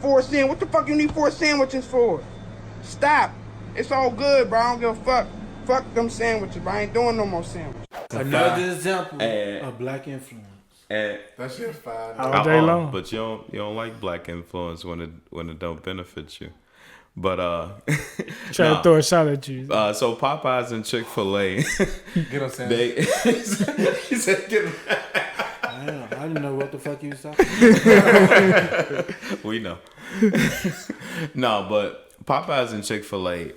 What the fuck you need 4 sandwiches for? Stop. It's all good, bro. I don't give a fuck. Fuck them sandwiches, bro. I ain't doing no more sandwiches. Another example And- of black influence. And That shit's fine. All day long. But you don't like black influence when it don't benefit you. But Try to throw a shot at you. so Popeyes and Chick-fil-A, Get on Sam. they he said get 'em. I didn't know what the fuck you was talking about. We know. No, but Popeyes and Chick-fil-A.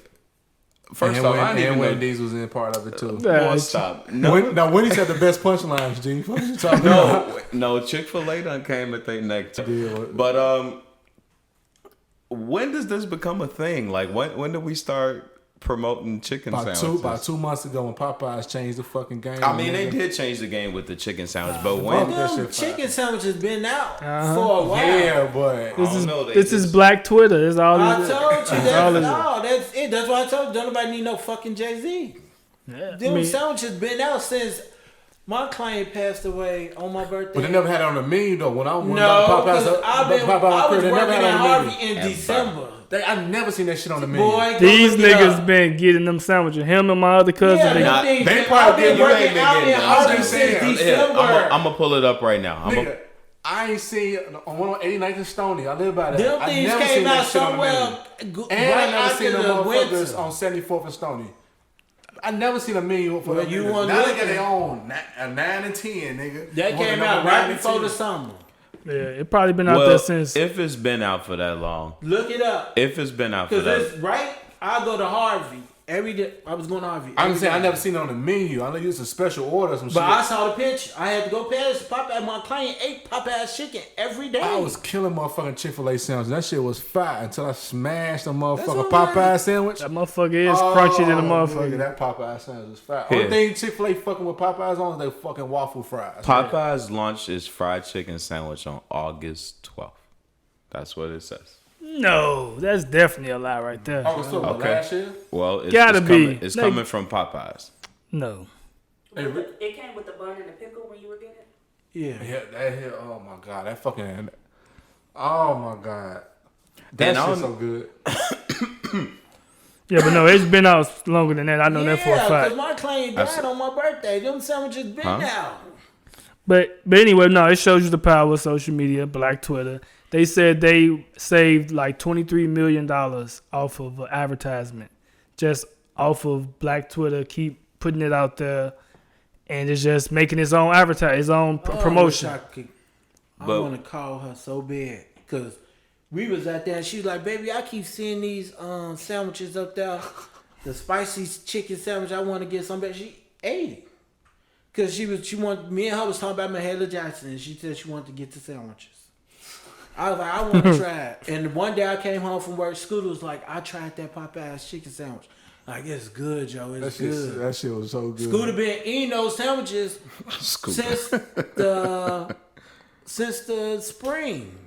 First And off, I didn't even know. Wendy's was in part of it too. Boy, stop. No, Now Wendy's had the best punchlines, G. What you talking about? no. Chick-fil-A done came at their neck. Yeah. But when does this become a thing? Like when do we start promoting chicken sandwiches? About 2 months ago when Popeyes changed the fucking game. I mean, they did change the game with the chicken sandwich, but fuck when? that Them shit chicken sandwiches been out Uh-huh. for a while. Yeah, but I don't know, they This is just- Black Twitter. That's all I it is. told you all that. it is. No, that's it. That's why I told you. Don't nobody need no fucking Jay-Z. Yeah, Them I mean, sandwiches been out since my client passed away on my birthday. they never had it on the menu though. When I went No, Popeyes, because I was they never working had it at on the Harvey menu. in December. I never seen that shit on the menu. Boy, go these look it niggas up. been getting them sandwiches. Him and my other cousin. Yeah, they, Nah, them things they been- probably I've been did. You ain't working been out getting in that. Harvey I'm since saying, December. I'm gonna pull it up right now. Nigga, I ain't seen on 189th and Stony. I live by that. Them I things never came seen that out shit on the menu. somewhere And right I never after seen them the motherfuckers winter. on 74th and Stony. I never seen a menu for Well, them you niggas. wasn't Now they looking. got their own 9 and 10, nigga. That You want came the out number right 9 and before 10? the summer. yeah, it probably been out Well, there since. if it's been out for that long, Look it up. if it's been out for Because that, it's right. I go to Harvey every day. I was going to Harvey. I'm every saying I day. never seen it on the menu. I know you was a special order or some But shit. I saw the picture. I had to go past Popeye. My client ate Popeye's chicken every day. I was killing motherfucking Chick-fil-A sandwiches. That shit was fire until I smashed a motherfucking what I'm Popeye sandwich. That motherfucker is crunchy than a Nigga, motherfucker. that Popeye sandwich was fire. Here. Only thing Chick-fil-A fucking with Popeyes on is they fucking waffle fries. Popeyes launched its fried chicken sandwich on August 12th. That's what it says. No, that's definitely a lie right there. Oh, so what, Okay. last year? Well, it's, Gotta it's be. coming. It's Like- coming from Popeyes. No. It came with the bun and the pickle when you were getting it. Yeah. Yeah, that hit. Oh my god, that fucking. Oh my god, that And I shit's don't- so good. Yeah, but no, it's been out longer than that. I know that for a Yeah, fact. because my client died on my birthday. Them sandwiches been out. But anyway, no, it shows you the power of social media, Black Twitter. They said they saved like $23 million off of an advertisement, just off of Black Twitter. Keep putting it out there, and it's just making its own its own promotion. I But- want to call her so bad because we was out there and she was like, "Baby, I keep seeing these sandwiches up there, the spicy chicken sandwich. I want to get some." But she ate it because me and her was talking about Mahalia Jackson, and she said she wanted to get the sandwiches. I was like, I want to try it. And one day I came home from work. Scooter was like, I tried that Popeye's chicken sandwich. Like, it's good, Joe. It's good. That shit was so good. Scooter been eating those sandwiches since the spring.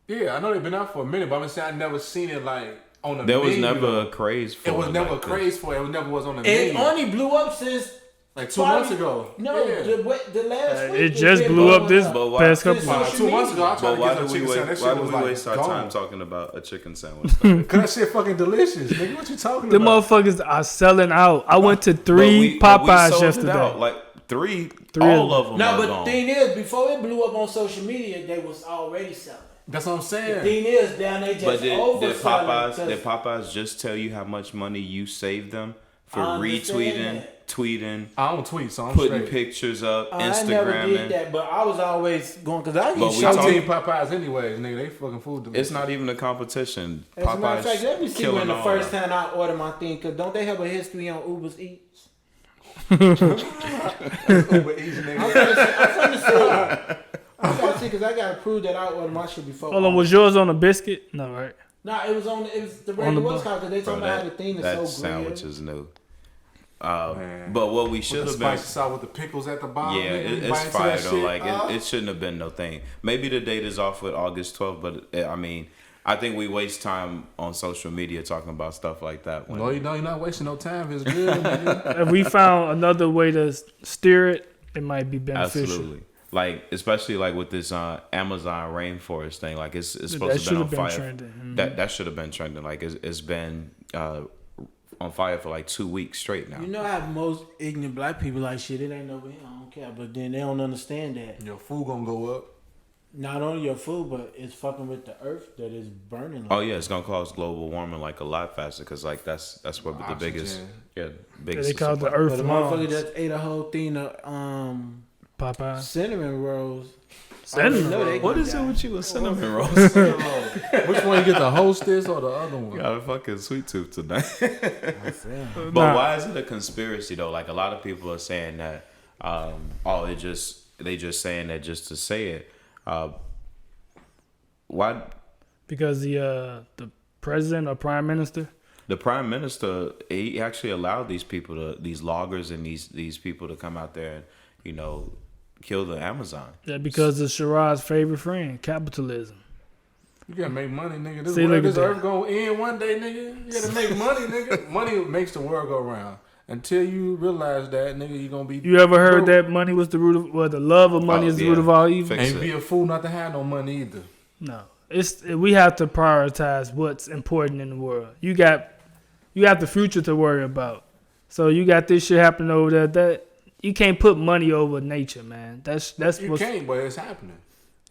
Yeah, I know they've been out for a minute, but I'm saying I never seen it like on the. There was menu. never a craze for it. It was never a like this. craze for it. It never was on the It menu. only blew up since Like 2 months ago. No, Yeah. the last week. It it's just been blew up blowing this But why- past couple Since months. social 2 months ago, I But tried to why get do some we chicken sandwich. That waste? shit Why do was we like waste our gone. time talking about a chicken sandwich? Cause that shit fucking delicious, nigga. What you talking The about? motherfuckers are selling out. I went to But three but we Popeyes sold it yesterday. out. Like three Three all of of them No, are but gone. the thing is, before it blew up on social media, they was already selling. That's what I'm The saying. thing is, down they just But did overselling. Popeyes just tell you how much money you saved them for retweeting, tweeting, I don't tweet, so I'm putting straight. pictures up, I never did Instagramming. that, but I was always going because I But get we shot. I'm Team Popeyes anyways, nigga. They fucking food to me. It's not even a competition. As a matter of fact, let me Popeyes see killing when the all first that. time I ordered my thing, because don't they have a history on Uber's Eats? Uber Eats, nigga. I'm trying to see. I'm trying to see because I got to prove that I ordered my shit before. Hold on, was yours on a biscuit? No, right? Nah, it was the On regular the what's bu- called because they Bro, talking about how the thing is that so sandwich grilled. is new. Man. But what we With should the have been, spicy sauce with the pickles at the bottom. yeah, nigga, you it's bite into fire that though. shit. Like it shouldn't have been no thing. Maybe the date is off with August 12th, but I mean, I think we waste time on social media talking about stuff like that. When, No, you know, you're not wasting no time. It's good, nigga. If we found another way to steer it, it might be beneficial. absolutely. Like especially like with this Amazon rainforest thing, like it's That supposed to should be on have been fire. trending. Mhm. That should have been trending. Like it's been on fire for like 2 weeks straight now. You know how most ignorant black people like shit, it ain't over here, I don't care. But then they don't understand that. Your food gonna go up. Not only your food, but it's fucking with the earth that is burning. Like Oh yeah, it's gonna cause global warming like a lot faster because like that's what the Oxygen. biggest Yeah, biggest they call it the supply. Earth But the motherfucker lungs. just ate a whole thing of Popeye. cinnamon rolls. Cinnamon know they rolls? What gonna is it die. with you and cinnamon rolls? Which one you get, the Hostess or the other one? Got a fucking sweet tooth tonight. But Nah. why is it a conspiracy though? Like a lot of people are saying that, they just saying that just to say it. Why? Because the president or prime minister. The prime minister, he actually allowed these loggers and these people to come out there and, you know, kill the Amazon. Yeah, because of Shiraz's favorite friend, capitalism. You gotta make money, nigga. This, See, look this at that. earth gonna end one day, nigga. You gotta make money, nigga. Money makes the world go round. Until you realize that, nigga, you gonna be. You ever heard broke. that money was the root of, well, the love of money Oh, is the yeah. root of all evil? Fix Ain't be a fool not to have no money either. No, we have to prioritize what's important in the world. You have the future to worry about. So you got this shit happening over there. That you can't put money over nature, man. That's You what's can't, but it's happening.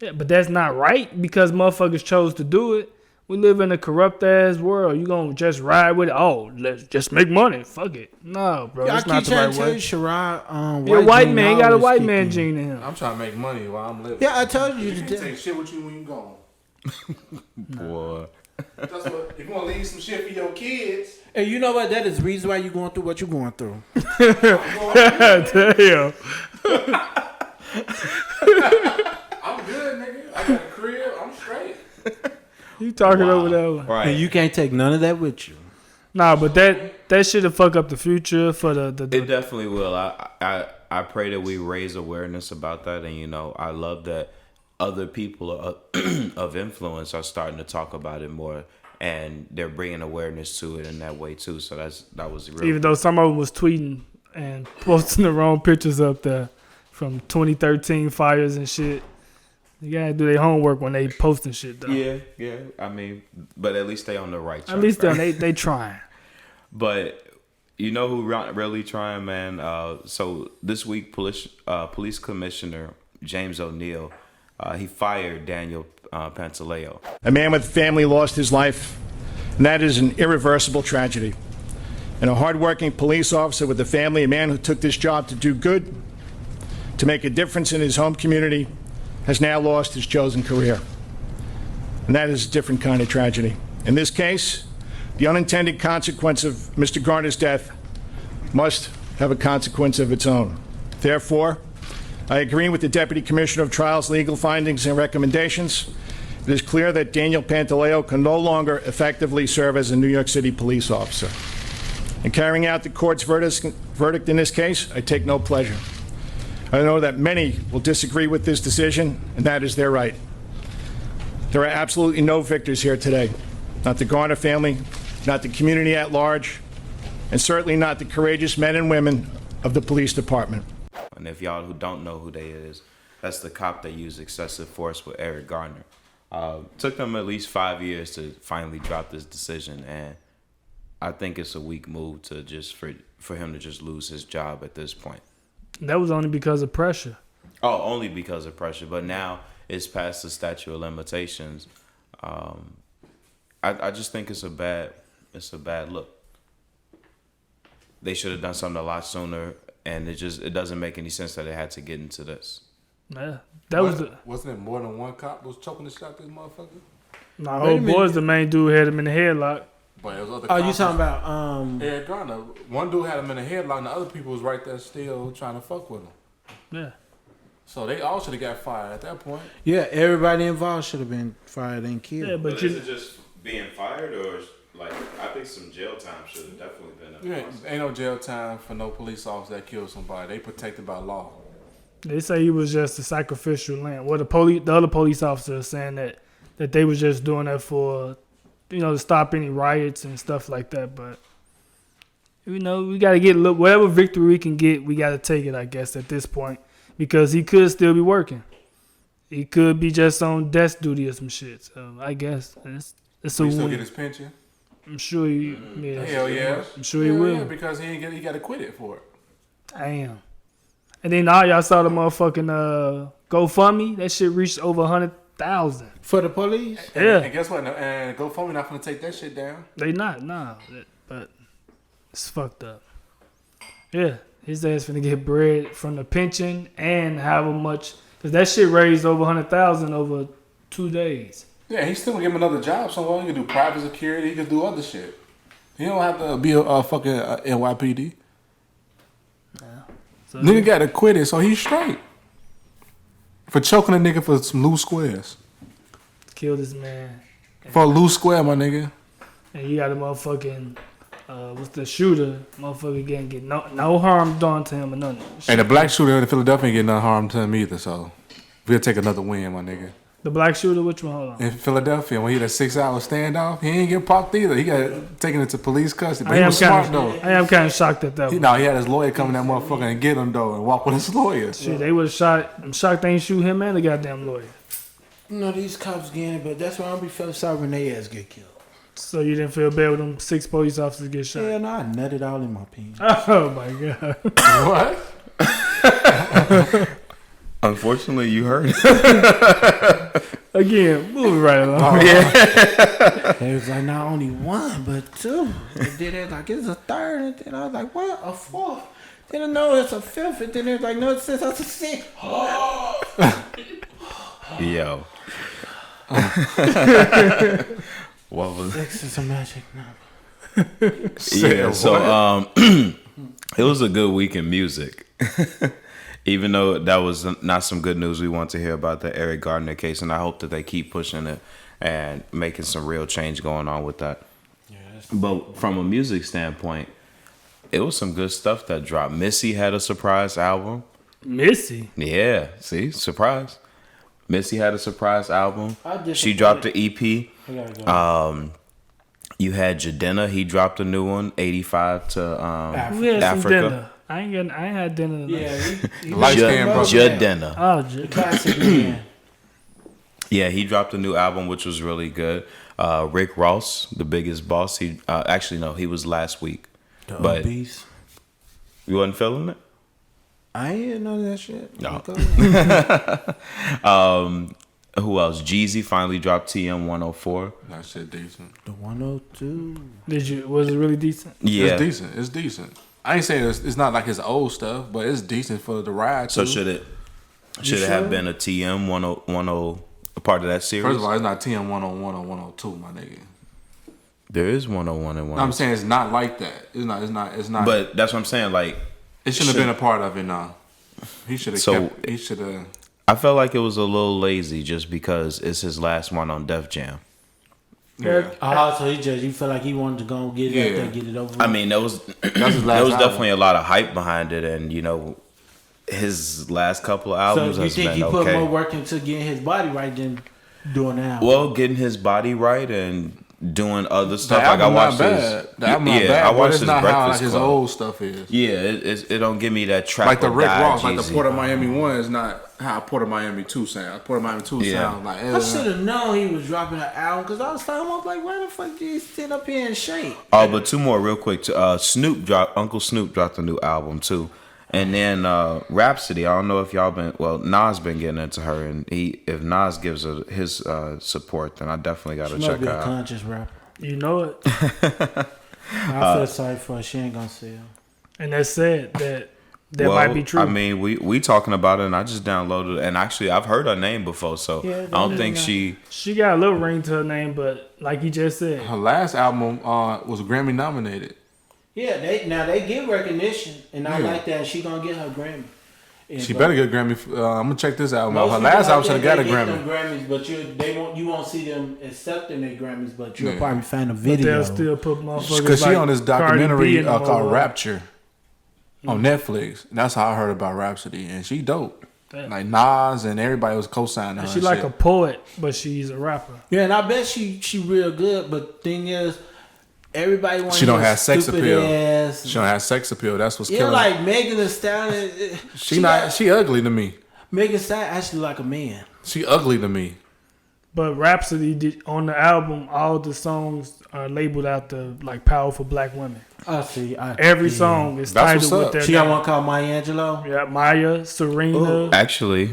yeah, but that's not right because motherfuckers chose to do it. We live in a corrupt ass world. You gonna just ride with it? Oh, let's just make money. Fuck it. No, bro, I that's keep not the trying right to tell you, way. Sherrod, You're a white gene man. You got a always white kick man in. gene in him. I'm trying to make money while I'm living. Yeah, I told you. You can take shit with you when you gone. Boy. That's what. If you want to leave some shit for your kids, Hey, you know what? That is the reason why you're going through what you're going through. Damn. I'm good, nigga. I got a crib. I'm straight. You talking over that one. Right. And you can't take none of that with you. Nah, but that shit'll fuck up the future for the It definitely will. I pray that we raise awareness about that, and you know, I love that other people of influence are starting to talk about it more, and they're bringing awareness to it in that way too. So that was real. even though some of them was tweeting and posting the wrong pictures up there from 2013 fires and shit. You gotta do their homework when they posting shit though. yeah. I mean, but at least they on the right track. At least right? they trying. But you know who really trying, man? So this week, police commissioner James O'Neill, he fired Daniel Pantaleo. A man with family lost his life, and that is an irreversible tragedy. And a hardworking police officer with a family, a man who took this job to do good, to make a difference in his home community, has now lost his chosen career. And that is a different kind of tragedy. In this case, the unintended consequence of Mr. Garner's death must have a consequence of its own. Therefore, I agree with the Deputy Commissioner of Trials' legal findings and recommendations. It is clear that Daniel Pantaleo can no longer effectively serve as a New York City police officer. In carrying out the court's verdict in this case, I take no pleasure. I know that many will disagree with this decision, and that is their right. There are absolutely no victors here today. Not the Garner family, not the community at large, and certainly not the courageous men and women of the police department. And if y'all who don't know who they is, that's the cop that used excessive force with Eric Garner. Took them at least 5 years to finally drop this decision, and I think it's a weak move to just for him to just lose his job at this point. That was only because of pressure. Oh, only because of pressure. But now it's past the statute of limitations. I just think it's a bad look. they should have done something a lot sooner, and it doesn't make any sense that it had to get into this. Yeah, that was the. Wasn't it more than one cop was choking the shot this motherfucker? My whole boy's the main dude had him in the headlock. But it was other Oh, you cops. talking about Eric Garner. One dude had him in a headlock, and the other people was right there still trying to fuck with him. Yeah. So they all should have got fired at that point. Yeah, everybody involved should have been fired and killed. Yeah, but is it just being fired, or like I think some jail time should have definitely been. Yeah, ain't no jail time for no police officer that killed somebody. They protected by law. they say he was just a sacrificial lamb. Well, the other police officer is saying that they was just doing that for, to stop any riots and stuff like that. But we got to get whatever victory we can get. We got to take it, I guess, at this point, because he could still be working. He could be just on desk duty or some shit. So I guess it's a He still win. get his pension. I'm sure he. Yeah, Hell yeah. I'm sure he will. Yeah, because he got acquitted for it. Damn. And then now y'all saw the motherfucking GoFundMe. That shit reached over 100,000 For the police? Yeah. And guess what? And GoFundMe not gonna take that shit down. They not, nah. But it's fucked up. Yeah. His ass finna get bread from the pension and however much, because that shit raised over 100,000 over 2 days. Yeah, he's still gonna give him another job somewhere. He can do private security. He can do other shit. He don't have to be a fucking NYPD. So Nigga got acquitted, so he's straight. For choking a nigga for some loose squares. killed this man. For a loose square, my nigga. And you got a motherfucking, what's the shooter? Motherfucker get no harm done to him or nothing. And the black shooter in Philadelphia ain't getting no harm to him either, so we'll take another win, my nigga. The black shooter, which one? Hold on. In Philadelphia, when he had a 6-hour standoff, he ain't get popped either. He got taken into police custody. But he was smart, though. I am kind of shocked at that one. He had his lawyer come in that motherfucker and get him, though, and walk with his lawyer. Shit, they was shot. I'm shocked they ain't shoot him and the goddamn lawyer. These cops getting it, but that's why I don't be feeling sorry when they ass get killed. So you didn't feel bad when them 6 police officers get shot? Yeah, no, I nutted all in my penis. Oh my god. What? Unfortunately, you heard. Again, moving right along. It was like not only one, but two. And then it's like it's a third, and then I was like, what? A fourth? Then I know it's a fifth, and then it's like, no, it's six. I was a six. Yo. What was Six is a magic number. Yeah, so it was a good week in music. Even though that was not some good news, we want to hear about the Eric Gardner case, and I hope that they keep pushing it and making some real change going on with that. But from a music standpoint, it was some good stuff that dropped. Missy had a surprise album. Missy? Yeah, see, surprise. Missy had a surprise album. She disappointed. dropped an EP. I gotta go. You had Jadena. He dropped a new one, 85 to We had some Africa. dinner. I ain't had dinner tonight. Yeah, he Light-skinned brother. Jadena. Oh, classic man. Yeah, he dropped a new album, which was really good. Rick Ross, the biggest boss. He actually no, he was last week. But Beast. you wasn't feeling it. I ain't hear none of that shit. No. Who else? Jeezy finally dropped TM 104. That shit decent. The 102. Was it really decent? Yeah. It's decent. I ain't saying it's not like his old stuff, but it's decent for the ride, So too. should it have been a TM 10, a part of that series? First of all, it's not TM 101 or 102, my nigga. There is 101 and 102. No, I'm saying it's not like that. It's not. But that's what I'm saying. Like, it shouldn't have been a part of it. Nah, he should have kept. He should have. I felt like it was a little lazy just because it's his last one on Def Jam. Yeah. So you feel like he wanted to go and get it out there, get it over with? I mean, there was That's his there last was album. definitely a lot of hype behind it, and his last couple of albums So you has think been he put okay. more work into getting his body right than doing the album? Well, getting his body right and doing other The stuff. Like I album watched not his, bad. The album not bad, I but watched it's his not how like Breakfast his Club. old stuff is. Yeah, it don't give me that trap Like the or Rick die Ross, like the Jeezy. Port of Miami 1 is not how Port of Miami 2 sound. Port of Miami 2 Yeah. sound like. I should have known he was dropping an album because I was like, why the fuck did he sit up here and shake? Oh, but two more real quick. Uncle Snoop dropped a new album too. And then Rhapsody, I don't know if y'all Nas been getting into her, and if Nas gives her his support, then I definitely got to She might check be her a out. conscious rapper. You know it. I feel sorry for her. She ain't gonna sell. And that's sad that might be true. I mean, we talking about it, and I just downloaded it, and actually, I've heard her name before, so Yeah, I don't think she got a little ring to her name, but like you just said, Her last album was Grammy nominated. Yeah, they give recognition, and I like that. She gonna get her Grammy. And She better get a Grammy. I'm gonna check this album out. most Her people last out album should have there, got a they get Grammy. them Grammys, but you won't see them accepting their Grammys. But you'll Yeah. probably find a but video. they'll still put motherfuckers Because she like on this Cardi documentary B in them called over. Rapture on Netflix. And that's how I heard about Rhapsody, and she dope. Damn. Like Nas and everybody was co-signing her. She and like shit. a poet, but she's a rapper. Yeah, and I bet she real good. But thing is, everybody wants She don't have sex appeal. Ass. She don't have sex appeal. That's what's Yeah, killing. like Megan Thee Stallion. She ugly to me. Megan Thee Stallion actually like a man. She ugly to me. But Rhapsody did, on the album, all the songs are labeled after like powerful black women. I see. Every song is That's what's titled with up. their She name. got one called Maya Angelou. Yeah, Maya, Serena. actually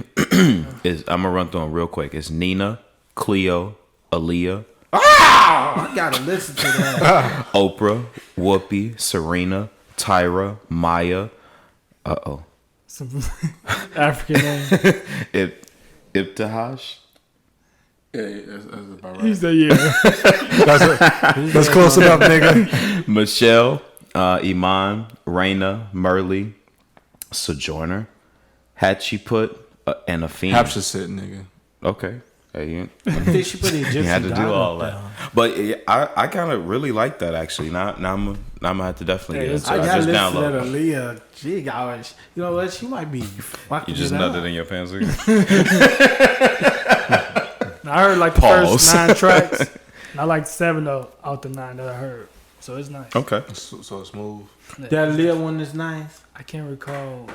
is. I'm gonna run through them real quick. It's Nina, Cleo, Aaliyah, I gotta listen to that. Oprah, Whoopi, Serena, Tyra, Maya. Some African name. Ibtihaj. Yeah, that's about He right. said, "Yeah." That's close enough, nigga. Michelle, Iman, Raina, Merle, Sojourner, Hatchie put, and a fiend. Capture sit, nigga. Okay. Hey, you I think she put the Egyptian you had to do god all up that. there. But yeah, I kind of really like that actually. Now I'm gonna have to definitely Yeah, get I into it. I I gotta just listen to that downloaded. Aaliyah. She got, you know what? She might be fucking You just it nutted up. in your pants again. I heard like the Pause. first 9 tracks. And I like 7 out the 9 that I heard. So it's nice. Okay. So smooth. That Aaliyah one is nice. I can't recall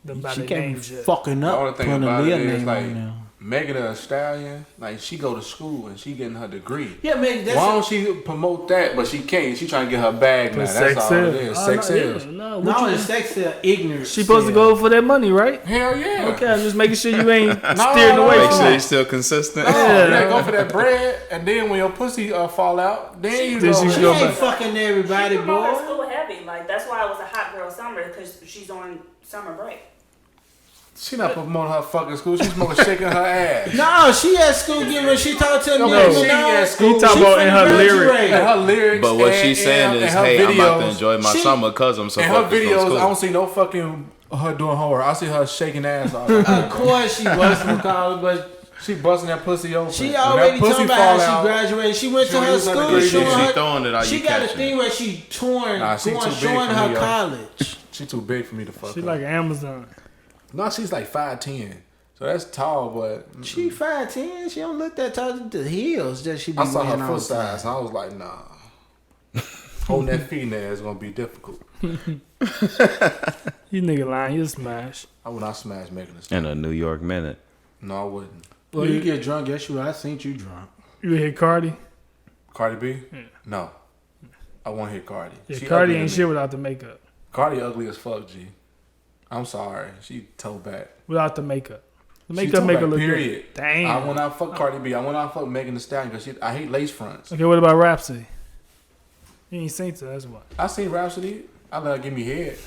them by She their can't be names yet. fucking The up only thing putting about Aaliyah it is name like on there. Megan Thee Stallion, like she go to school and she getting her degree. Yeah, man. That's Why don't she promote that? But she can't. She trying to get her bag now. For That's sex all sales. it is. Oh, Sex no, yeah, sales. no, no, what it's sex sale, ignorance. she supposed to sale. go for that money, right? Hell yeah. Okay, I'm just making sure you ain't steering no, away Make from sure it. you're still consistent. Oh, yeah, go for that bread, and then when your pussy fall out, then you Then go. she She go ain't back. fucking everybody, She promote her boy. school heavy. Like, that's why it was a hot girl summer, because she's on summer break. She not promoting her fucking school. She's more shaking her ass. No, she at school getting when she talked to No, Nicki she Minaj. at school. He talking She about in finna her lyrics. graduate. And her lyrics. But what and- she's saying and is, her hey, I'm about to videos- enjoy my She- summer because I'm so And her focused on videos, school. I don't see no fucking her doing horror. I see her shaking ass all the time. Of course she was from college, but She busting that pussy open. she When already that pussy talking about fall how she out, graduated. She went she to her was school undergraduate. showing She her. throwing it out, She you got a catching thing it. where she touring, Nah, she going, too big showing for her me, yo. college. She too big for me to fuck She up. like Amazon. No, she's like 5'10". So that's tall, but She 5'10". She don't look that tall. The heels that she be I saw wearing her all foot the time. size, and I was like, nah. Holding that feet in there is gonna be difficult. You nigga lying, you smash. I would not smash Megan Thee In Stallion. a New York minute. No, I wouldn't. Well, you get drunk. Yes, you. I seen you drunk. You hit Cardi? Cardi B? No. I want to hit Cardi. Yeah, She Cardi ugly to ain't me. shit without the makeup. Cardi ugly as fuck, G. I'm sorry. She toe back. Without the makeup. The She makeup toe make her back, look period. good. Damn. I will not fuck Cardi B. I will not fuck Megan Thee Stallion because I hate lace fronts. Okay, what about Rhapsody? You ain't seen it, that's why. I seen Rhapsody. I let her give me head.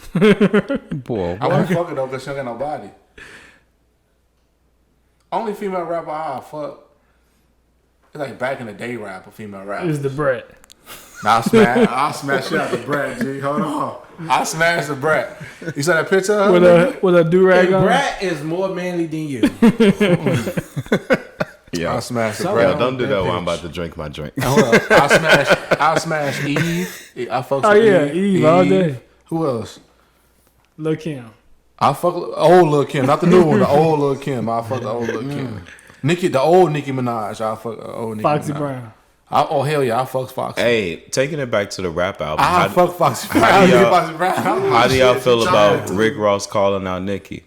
Boy, I won't fuck her though because she don't got no body. Only female rapper I fuck. It's like back in the day rapper, female rapper. It's the bread. I'll smash shit out the brat, G. Hold on. I smash the brat. You saw that picture of her? With a do-rag And on? Brat is more manly than you. yeah. I'll smash the So- brat. Yo, don't do that while I'm bitch. about to drink my drink. Hold up. I'll smash Eve. I fuck Oh, with yeah, Eve all day. Who else? Lil' Kim. I fuck old Lil' Kim, not the new one, the old Lil' Kim. I fuck the old Lil' Kim. The old Nicki Minaj. I fuck the old Nicki Foxy Minaj. Brown. Oh hell yeah, I fuck Foxy. Hey, taking it back to the rap album. I how, fuck Foxy Brown. how do y'all- Foxy Brown. how do y'all feel about Rick Ross calling out Nicki?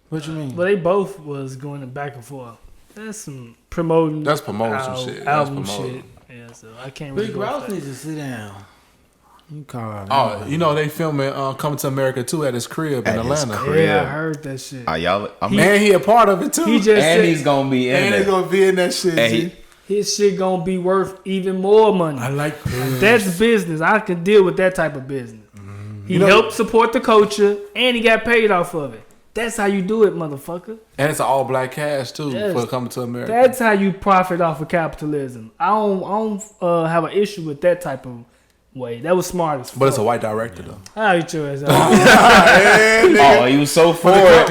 What you mean? Well, they both was going back and forth. That's some promoting. That's promoting some shit. That's Album promoting. shit. Yeah, so I can't really Rick go Ross with that. needs to sit down. You call her. Oh, you know they filming Coming to America 2 at his crib in At his Atlanta. crib. Yeah, I heard that shit. Y'all, I'm And he a part of it too. He just and said he's gonna be in and it. he's gonna be in that shit. And G. his shit gonna be worth even more money. I like. That's business. I can deal with that type of business. He helped support the culture, and he got paid off of it. That's how you do it, motherfucker. And it's an all black cast too for coming to America. That's how you profit off of capitalism. I don't have an issue with that type of way. That was smart as fuck. But it's a white director though. I'll eat your ass out. Oh, he was so for it.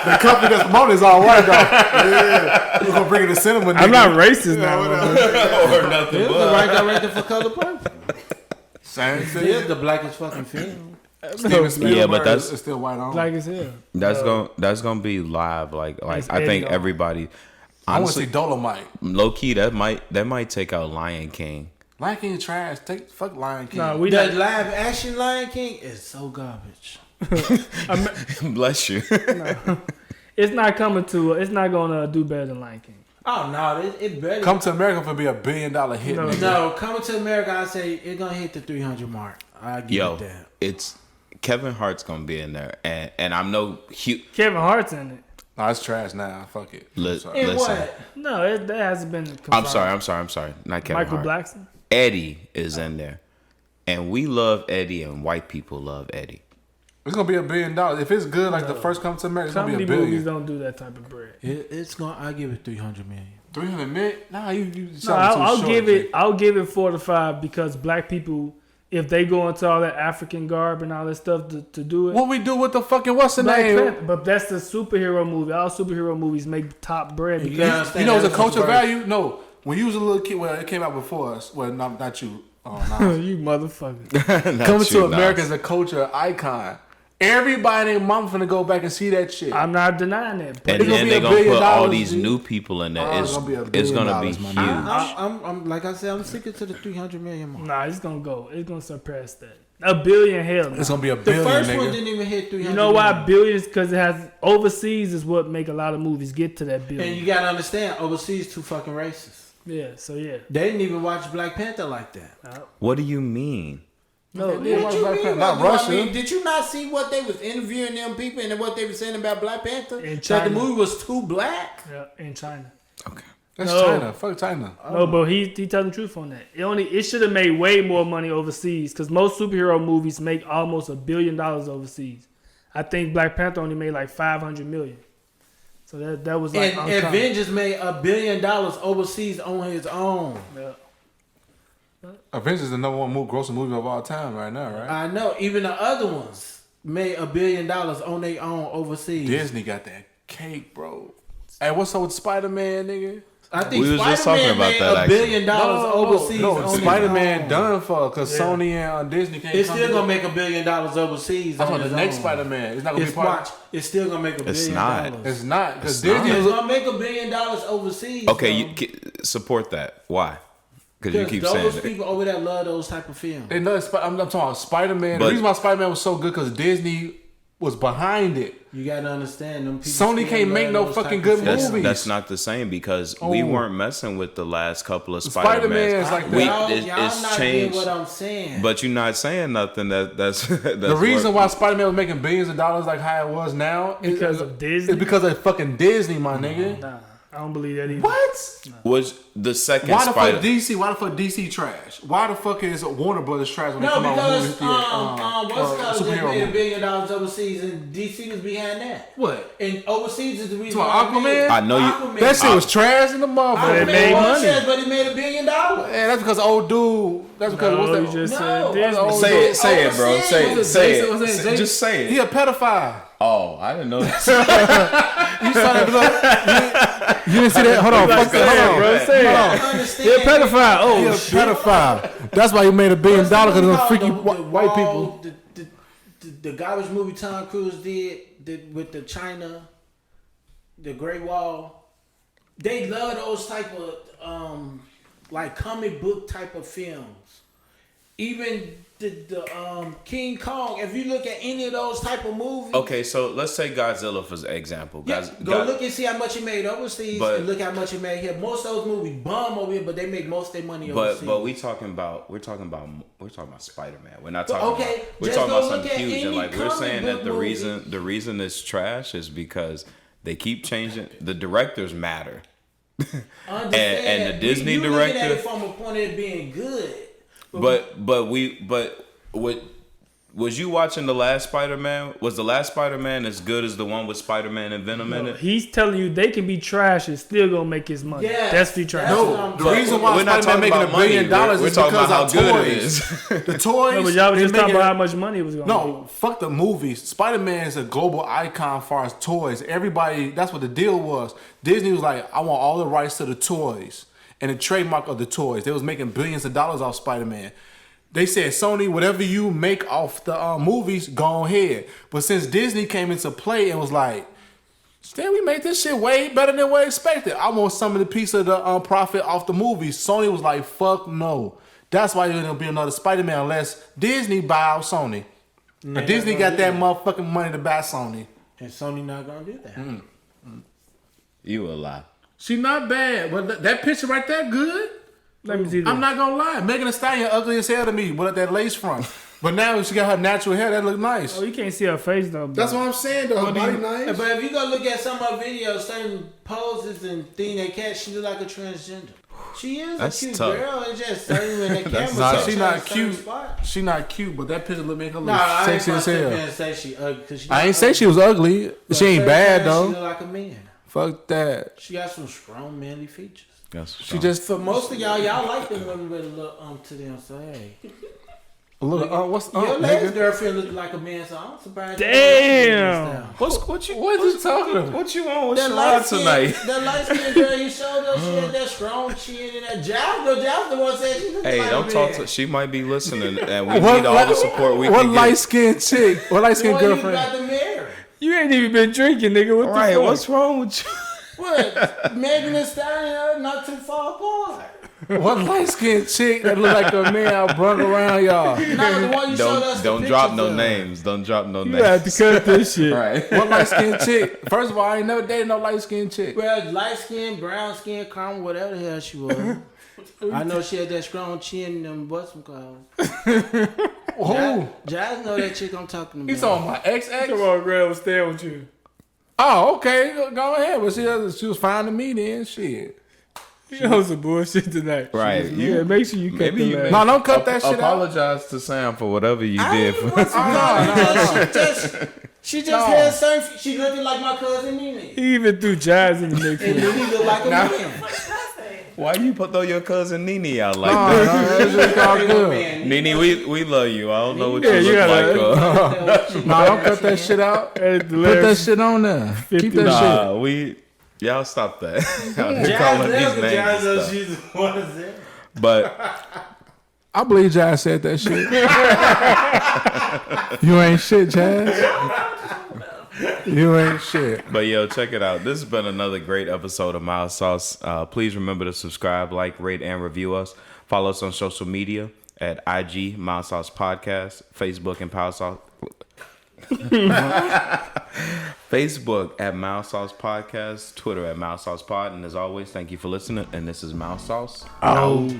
The company that's promoting is all white though. Yeah, we're gonna bring it to cinema. I'm not racist now. Or nothing. It was the right director for Color Purple. Same thing. Still the blackest fucking film. Steven Spielberg Yeah, but that's- is still white on. Black as hell. That's gonna be live. Like It's I think Eddie everybody. I want to Honestly, see Dolomite. low key that might take out Lion King. Lion King is trash. Fuck Lion King. No, we The not. live action Lion King is so garbage. Bless you. It's not coming to. It's not gonna do better than Lion King. Oh no, it better. Come to America for be $1 billion hit. No. nigga. No, coming to America, I say it's gonna hit the 300 mark. I give Yo, it that. it's Kevin Hart's gonna be in there, and I'm no huge. Kevin Hart's in it. No, it's trash now. Fuck it. Sorry. In Listen, what? No, that hasn't been. Confirmed. I'm sorry. Not Kevin Michael Hart. Blackson. Eddie is in there, and we love Eddie, and white people love Eddie. It's gonna be $1 billion if it's good. Like the first Come to America, it's gonna be Comedy $1 billion. movies don't do that type of bread. It's gonna. I give it 300 million. 300 million? Nah, you No, sound too I'll short, give Jake. it. I'll give it 4 to 5 because black people, if they go into all that African garb and all that stuff to do it. What we do with the fucking what's the Black name? Panther, but that's the superhero movie. All superhero movies make top bread You because understand You know, it's a that culture was value. No, when you was a little kid, well, it came out before us. Well, not you. Nah. you motherfucker. Coming to America is a culture icon. Everybody and their mom finna go back and see that shit. I'm not denying that. But And It's gonna then be they're $1 gonna billion, put all these dude. new people in there. Oh, It's it's gonna be $1 it's billion, gonna be my huge. nigga. I'm like I said, I'm sticking to the 300 million mark. nah, it's gonna go. It's gonna surpass that. $1 billion, hell. It's No. gonna be $1 The billion, first nigga. one didn't even hit 300. You know why million. billions? Because it has overseas is what make a lot of movies get to that And billion. you gotta understand, overseas too fucking racist. Yeah. So yeah. They didn't even watch Black Panther like that. What do you mean? No. What Yeah, you Black mean? Panther? Not What do I Russia. mean? Did you not see what they was interviewing them people and what they were saying about Black Panther? In That China. the movie was too black. yeah, in China. Okay. That's No. China. Fuck China. No, but he telling the truth on that. It should have made way more money overseas because most superhero movies make almost $1 billion overseas. I think Black Panther only made like 500 million. So that was like And uncommon. Avengers made $1 billion overseas on his own. Yeah. Avengers is the #1 grossing movie of all time right now, right? I know. Even the other ones made $1 billion on their own overseas. Disney got that cake, bro. Hey, what's up with Spider-Man, nigga? I think We was just Spider-Man talking about made that, $1 billion overseas. No, on his Spider-Man own. done for because Yeah. Sony and Disney can't. It's come still to- gonna make $1 billion overseas. That's on on the his next own. Spider-Man. It's not gonna It's be part. watch. It's still gonna make $1 It's billion. not. It's not because It's Disney. not. It's Was, gonna make $1 billion overseas. Okay, though. you support that. Why? Because you keep saying those that. people over there love those type of films. they know I'm talking about Spider-Man. But- The reason why Spider-Man was so good because Disney was behind it. You gotta understand them people. Sony still can't make love no those fucking type good of That's, films. movies. that's not the same because we Oh. weren't messing with the last couple of Spider-Man Spider-Mans. is like We- that. it's not changed. getting what I'm saying. But you're not saying nothing that's The reason why Spider-Man was making billions of dollars like how it was now is Because of Disney? It's because of fucking Disney, my nigga. Nah, I don't believe that either. What? was the second Why the Spider. fuck DC? Why the fuck DC trash? Why the fuck is Warner Brothers trash when they no, come out with because movies? what's called just superhero made $1 movie. billion overseas, and DC was behind that. What? And overseas is the reason To why Aquaman? I know you- Aquaman. That shit was trash in the motherfucker. It Aquaman made was money. trash, but it made $1 billion. Man, that's because old dude. That's because No, what's you that? just No, said Disney. that's Say it, say it, bro. Overseas. Say it, Was it say Jason? Was it it. Jason? Just say He it. a pedophile. Oh, I didn't know that. You saw that? Look, you didn't see that? Hold on, fuck Say that. it, Hold on. bro. Say I it. don't understand. You're a pedophile. He a Oh, pedophile. That's why he made $1 billion because of those freaky white people. The garbage movie Tom Cruise did with the China, the Great Wall. They love those type of like comic book type of films. Even the King Kong. If you look at any of those type of movies, Okay, so let's say Godzilla for example. yeah, Godzilla, go look and see how much it made overseas, But- and look how much it made here. Most of those movies bomb over here, but they make most of their money overseas. But we're talking about Spider-Man. We're not talking. okay, about, we're just talking go about look something at huge, and any like we're comic saying book that the movie. reason it's trash is because they keep changing. The directors matter. Understand, and the Disney you looking at director- it from a point of it being good. But what Was you watching the last Spider-Man? Was the last Spider-Man as good as the one with Spider-Man and Venom in it? He's telling you they can be trash and still gonna make his money. Yeah, that's the trash. No, the reason why We're not Spider-Man talking making about $1 billion money. We're is talking because about of how good toys. it is. The toys. No, but y'all was they just talking making- about how much money it was gonna No, fuck the movies. Spider-Man is a global icon as far as toys. Everybody, that's what the deal was. Disney was like, I want all the rights to the toys and the trademark of the toys. They was making billions of dollars off Spider-Man. They said, Sony, whatever you make off the movies, go ahead. But since Disney came into play and was like, damn, we made this shit way better than we expected. I want some of the piece of the profit off the movies. Sony was like, fuck no. That's why there's going to be another Spider-Man unless Disney buy out Sony. And Disney got that motherfucking money to buy Sony. And Sony not gonna do that. You a lie. She not bad, but that picture right there good. Let me see that. I'm not gonna lie. Megan Thee Stallion ugly as hell to me with that lace front. But now she got her natural hair. That look nice. Oh, you can't see her face though. Bro. That's what I'm saying though. Her body nice. But if you go look at some of her videos, certain poses and things they catch, she look like a transgender. She is That's a cute tough. girl. It's just certain when the camera. Nah, catch she her not in certain cute. spots. She not cute, but that picture look make her look Nah, I ain't sexy as gonna hell. say she ugly. 'Cause she I not ain't say ugly. she was ugly. She ain't bad She though. look like a man. Fuck that. She got some strong manly features. She just For most of y'all like them women with a little to them. So hey, a little. What's your up, last nigga? girlfriend look like a man. So I'm surprised. Damn. What you talking about? What you on with That Sherrod light skin, tonight? that light skinned girl you showed us, she had that strong chin and that Jazz the one said she looked Hey, like don't a talk man. to. She might be listening, and we need all the support we What can light get. skinned chick? What light The skinned one you girlfriend? got the mirror. You ain't even been drinking, nigga. What All the right, fuck? what's wrong with you? What? Megan Thee Stallion not too far apart. What light skinned chick that look like a man I brung around y'all? Not the one you showed us. Don't the drop pictures no of. names. Don't drop no You names. have to cut this shit. Right. What light skinned chick? First of all, I ain't never dated no light skinned chick. Well, light skin, brown skin, caramel, whatever the hell she was. I know she had that strong chin and them butts called. Who? Jazz know that chick I'm talking about. He's on my ex. Come on, girl, was staying with you. Oh, okay. Go ahead. But she was fine to me then. Shit. You know some bullshit tonight. Right. Yeah, make sure you cut Maybe the you last. No, don't cut that shit out. Apologize to Sam for whatever you did. For She just had certain. She looked like my cousin Nene. He even threw jazz in the mix. And Nene looked like a man. Why you throw your cousin Nene out like No, that? that's just all good. Nene, we love you. I don't know what Yeah, you you look gotta- like. No, don't cut that shit out. Put that shit on there. Keep that shit. Y'all stop that. Y'all Jazz calling knows these the Jazz names knows and stuff. she's the one that's there. But I believe Jazz said that shit. You ain't shit, Jazz. You ain't shit. But yo, check it out. This has been another great episode of Mild Sauce. Please remember to subscribe, like, rate, and review us. Follow us on social media at IG Mild Sauce Podcast, Facebook and Mild Sauce. Facebook at Mild Sauce Podcast, Twitter at Mild Sauce Pod, and as always, thank you for listening. And this is Mild Sauce. Out.